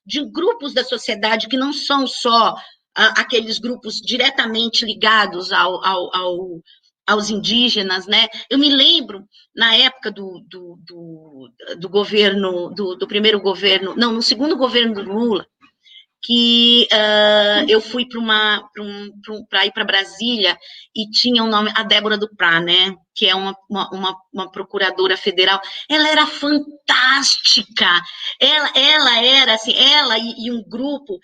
de grupos da sociedade que não são só aqueles grupos diretamente ligados aos indígenas, né? Eu me lembro, na época do governo, do primeiro governo, não, no segundo governo do Lula, que eu fui para ir para Brasília e tinha o nome, a Débora Duprá, né? que é uma procuradora federal, ela era fantástica, ela era, assim, ela e um grupo,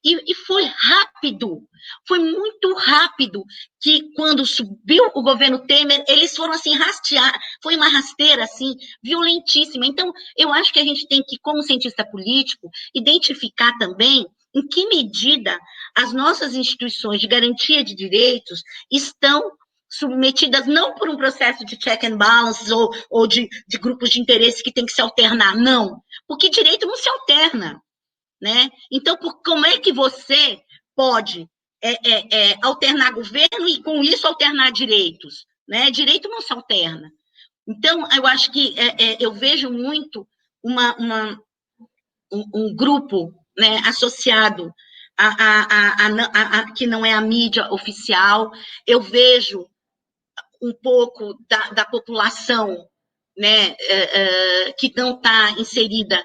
e foi rápido, foi muito rápido, que quando subiu o governo Temer, eles foram, assim, rastear, foi uma rasteira, assim, violentíssima. Então, eu acho que a gente tem que, como cientista político, identificar também em que medida as nossas instituições de garantia de direitos estão submetidas não por um processo de check and balance ou de grupos de interesse que tem que se alternar, não, porque direito não se alterna, né? Então, como é que você pode alternar governo e, com isso, alternar direitos, né? Direito não se alterna. Então, eu acho que eu vejo muito um grupo, né, associado que não é a mídia oficial. Eu vejo um pouco da população, né, que não está inserida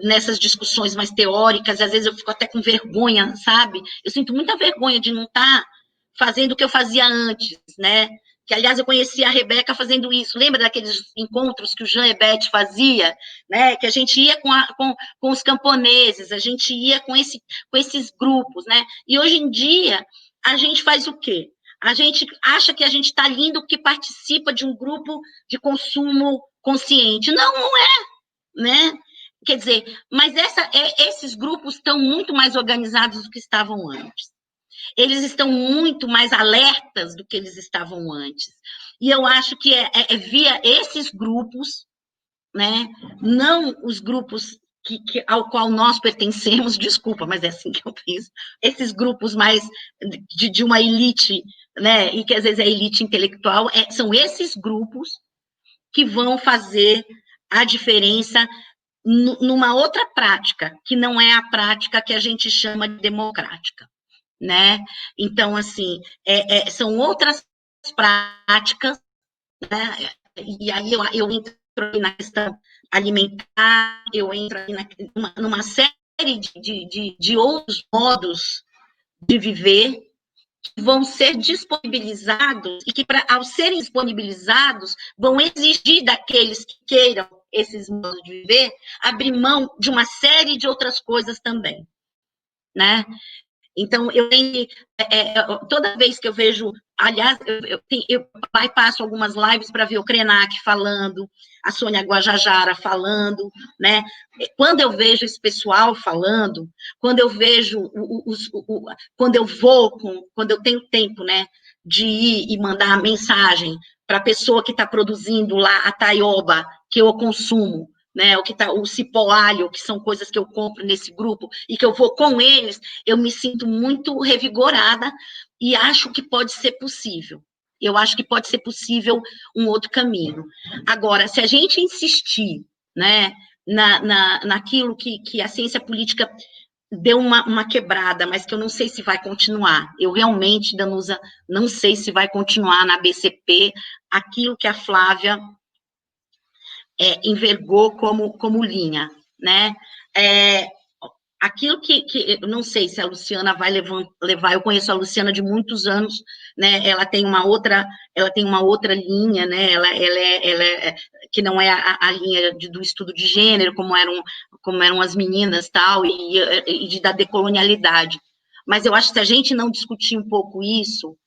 nessas discussões mais teóricas. Às vezes eu fico até com vergonha, sabe? Eu sinto muita vergonha de não estar fazendo o que eu fazia antes, né? Que, aliás, eu conheci a Rebeca fazendo isso. Lembra daqueles encontros que o Jean Ebert fazia, né? Que a gente ia com os camponeses, a gente ia com esses grupos, né? E hoje em dia, a gente faz o quê? A gente acha que a gente está lindo porque participa de um grupo de consumo consciente. Não, não é, né? Quer dizer, mas esses grupos estão muito mais organizados do que estavam antes. Eles estão muito mais alertas do que eles estavam antes. E eu acho que é via esses grupos, né? Não os grupos ao qual nós pertencemos, desculpa, mas é assim que eu penso, esses grupos mais de uma elite, né? E que às vezes é elite intelectual, são esses grupos que vão fazer a diferença numa outra prática, que não é a prática que a gente chama de democrática, né? Então, assim, são outras práticas, né? E aí eu entro na questão alimentar, eu entro numa série de outros modos de viver que vão ser disponibilizados e que, ao serem disponibilizados, vão exigir daqueles que queiram esses modos de viver abrir mão de uma série de outras coisas também, né? Então, toda vez que eu vejo, aliás, eu passo algumas lives para ver o Krenak falando, a Sônia Guajajara falando, né? Quando eu vejo esse pessoal falando, quando eu vejo, quando eu tenho tempo, né, de ir e mandar mensagem para a pessoa que está produzindo lá a taioba, que eu consumo, né, o cipó alho, que são coisas que eu compro nesse grupo, e que eu vou com eles, eu me sinto muito revigorada e acho que pode ser possível. Eu acho que pode ser possível um outro caminho. Agora, se a gente insistir, né, naquilo que a ciência política deu uma quebrada, mas que eu não sei se vai continuar. Eu realmente, Danusa, não sei se vai continuar na BCP aquilo que a Flávia envergou como linha, né? Aquilo que eu não sei se a Luciana vai levar, eu conheço a Luciana de muitos anos, né? Ela tem uma outra linha, né? Ela que não é a linha do estudo de gênero, como eram as meninas, tal, e da decolonialidade. Mas eu acho que se a gente não discutir um pouco isso,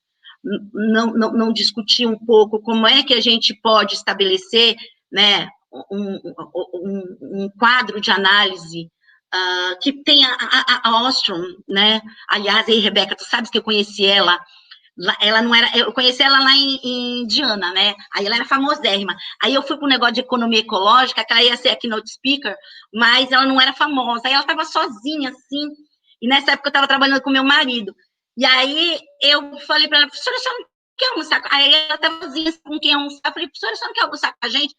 não discutir um pouco como é que a gente pode estabelecer, né, um quadro de análise que tem a Ostrom, né? Aliás, aí, Rebeca, tu sabes que eu conheci ela não era, eu conheci ela lá em Indiana, né? Aí ela era famosérrima. Aí eu fui para um negócio de economia ecológica, que ela ia ser a keynote speaker, mas ela não era famosa. Aí ela estava sozinha, assim, e nessa época eu estava trabalhando com meu marido. E aí eu falei para ela, professora, você não quer almoçar? Aí ela estava sozinha, com quem almoçar. Eu falei, professora, você não quer almoçar com a gente?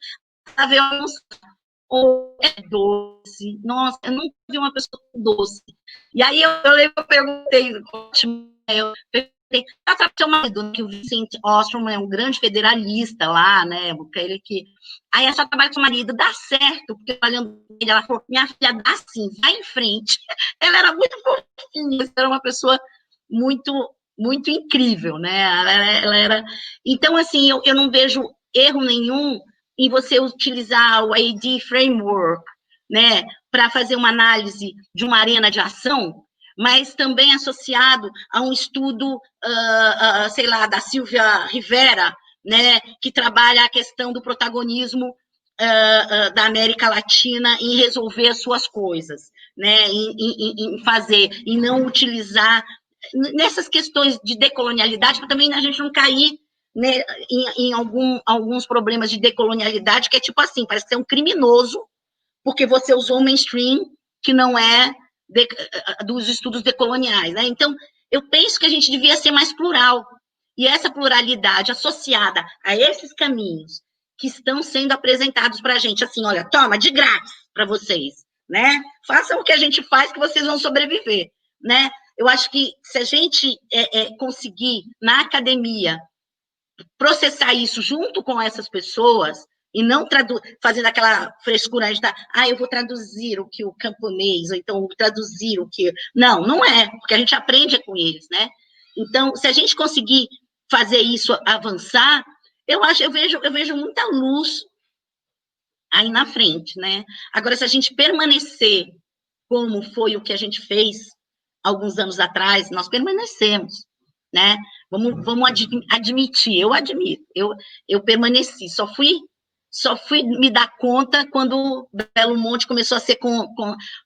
Ela veio almoçar. Ou é doce. Nossa, eu nunca vi uma pessoa doce. E aí eu perguntei, eu perguntei, ela seu marido, que o Vincent Ostrom é um grande federalista lá, né? Ele que... Aí ela só trabalha com o marido, dá certo, porque olhando ele, ela falou, minha filha, dá sim, vai em frente. Ela era muito fofinha, era uma pessoa muito, muito incrível, né? Ela era... Então, assim, eu não vejo erro nenhum em você utilizar o AD Framework, né, para fazer uma análise de uma arena de ação, mas também associado a um estudo, sei lá, da Silvia Rivera, né, que trabalha a questão do protagonismo da América Latina em resolver as suas coisas, né, em fazer, e não utilizar nessas questões de decolonialidade, para também a gente não cair, né, em alguns problemas de decolonialidade, que é tipo assim, parece que você é um criminoso, porque você usou um mainstream que não é dos estudos decoloniais, né? Então, eu penso que a gente devia ser mais plural, e essa pluralidade associada a esses caminhos que estão sendo apresentados para a gente, assim, olha, toma, de grátis para vocês, né? Façam o que a gente faz que vocês vão sobreviver, né? Eu acho que se a gente conseguir, na academia, processar isso junto com essas pessoas, e não fazendo aquela frescura de eu vou traduzir o que o camponês, ou então vou traduzir o que... Não, não é, porque a gente aprende com eles, né? Então, se a gente conseguir fazer isso avançar, eu vejo muita luz aí na frente, né? Agora, se a gente permanecer como foi o que a gente fez alguns anos atrás, nós permanecemos, né? Vamos admitir, eu admito, eu permaneci, só fui me dar conta quando o Belo Monte começou a ser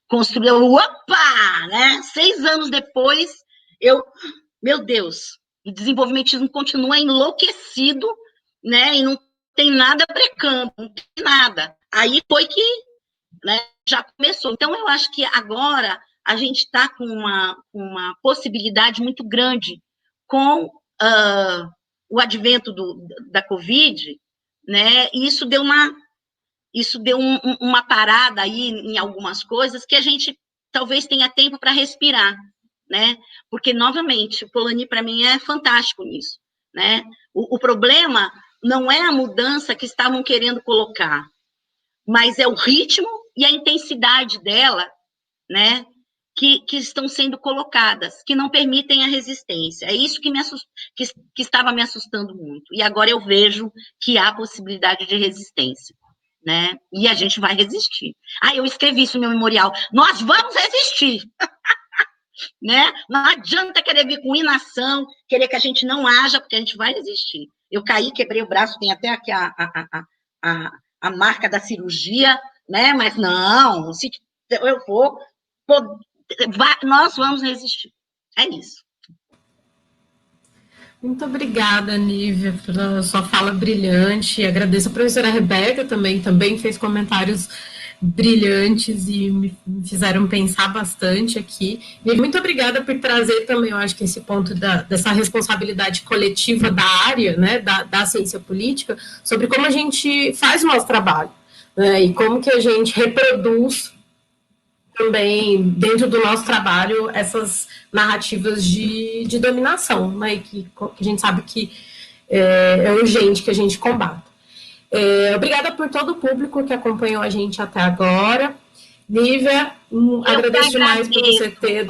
construído. Opa! Né? 6 anos depois, meu Deus, o desenvolvimentismo continua enlouquecido, né? E não tem nada brecando, não tem nada. Aí foi que, né, já começou. Então, eu acho que agora a gente está com uma possibilidade muito grande com o advento da Covid, né? E isso deu uma parada aí em algumas coisas que a gente talvez tenha tempo para respirar, né? Porque, novamente, o Polanyi, para mim, é fantástico nisso, né? O problema não é a mudança que estavam querendo colocar, mas é o ritmo e a intensidade dela, né, que estão sendo colocadas, que não permitem a resistência. É isso que estava me assustando muito. E agora eu vejo que há possibilidade de resistência, né? E a gente vai resistir. Eu escrevi isso no meu memorial. Nós vamos resistir, né? Não adianta querer vir com inação, querer que a gente não haja, porque a gente vai resistir. Eu caí, quebrei o braço, tem até aqui a marca da cirurgia, né? Mas não, se eu vou, nós vamos resistir. É isso. Muito obrigada, Nívia, pela sua fala brilhante. Agradeço a professora Rebeca também fez comentários brilhantes e me fizeram pensar bastante aqui. E muito obrigada por trazer também, eu acho que esse ponto dessa responsabilidade coletiva da área, né, da ciência política, sobre como a gente faz o nosso trabalho, né, e como que a gente reproduz também, dentro do nosso trabalho, essas narrativas de dominação, né, que a gente sabe que é urgente que a gente combata. Obrigada por todo o público que acompanhou a gente até agora. Nívia, agradeço demais por você ter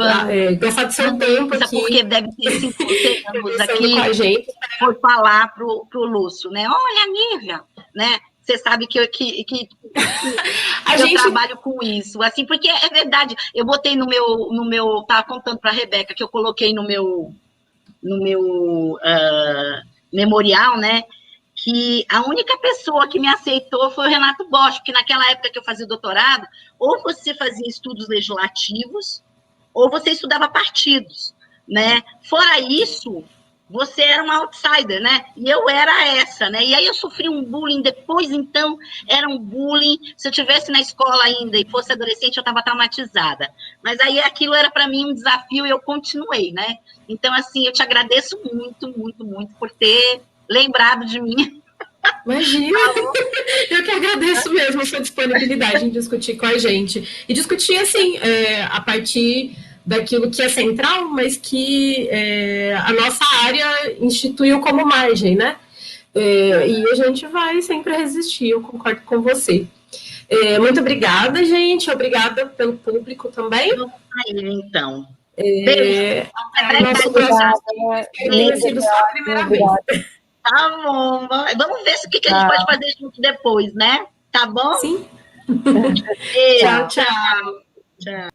gastado seu tempo aqui. Porque deve ter 5 anos aqui com a gente. Por falar para o Lúcio, né? Olha, Nívia, né? Você sabe que eu trabalho com isso, assim, porque é verdade. Eu botei no meu, estava contando para a Rebeca que eu coloquei no meu memorial, né? Que a única pessoa que me aceitou foi o Renato Bosch, porque naquela época que eu fazia doutorado, ou você fazia estudos legislativos, ou você estudava partidos, né? Fora isso, você era uma outsider, né? E eu era essa, né? E aí eu sofri um bullying depois, então, era um bullying. Se eu estivesse na escola ainda e fosse adolescente, eu estava traumatizada. Mas aí aquilo era para mim um desafio e eu continuei, né? Então, assim, eu te agradeço muito, muito, muito por ter lembrado de mim. Imagina, eu que agradeço mesmo a sua disponibilidade em discutir com a gente. E discutir, assim, a partir daquilo que é central, mas que a nossa área instituiu como margem, né? E a gente vai sempre resistir, eu concordo com você. Muito obrigada, gente. Obrigada pelo público também. Vamos sair, então. Beijo. Nosso próximo tem sido só a primeira vez. Tá bom. Vamos ver o que a gente pode fazer junto depois, né? Tá bom? Sim. Beijo. Tchau, tchau. Tchau.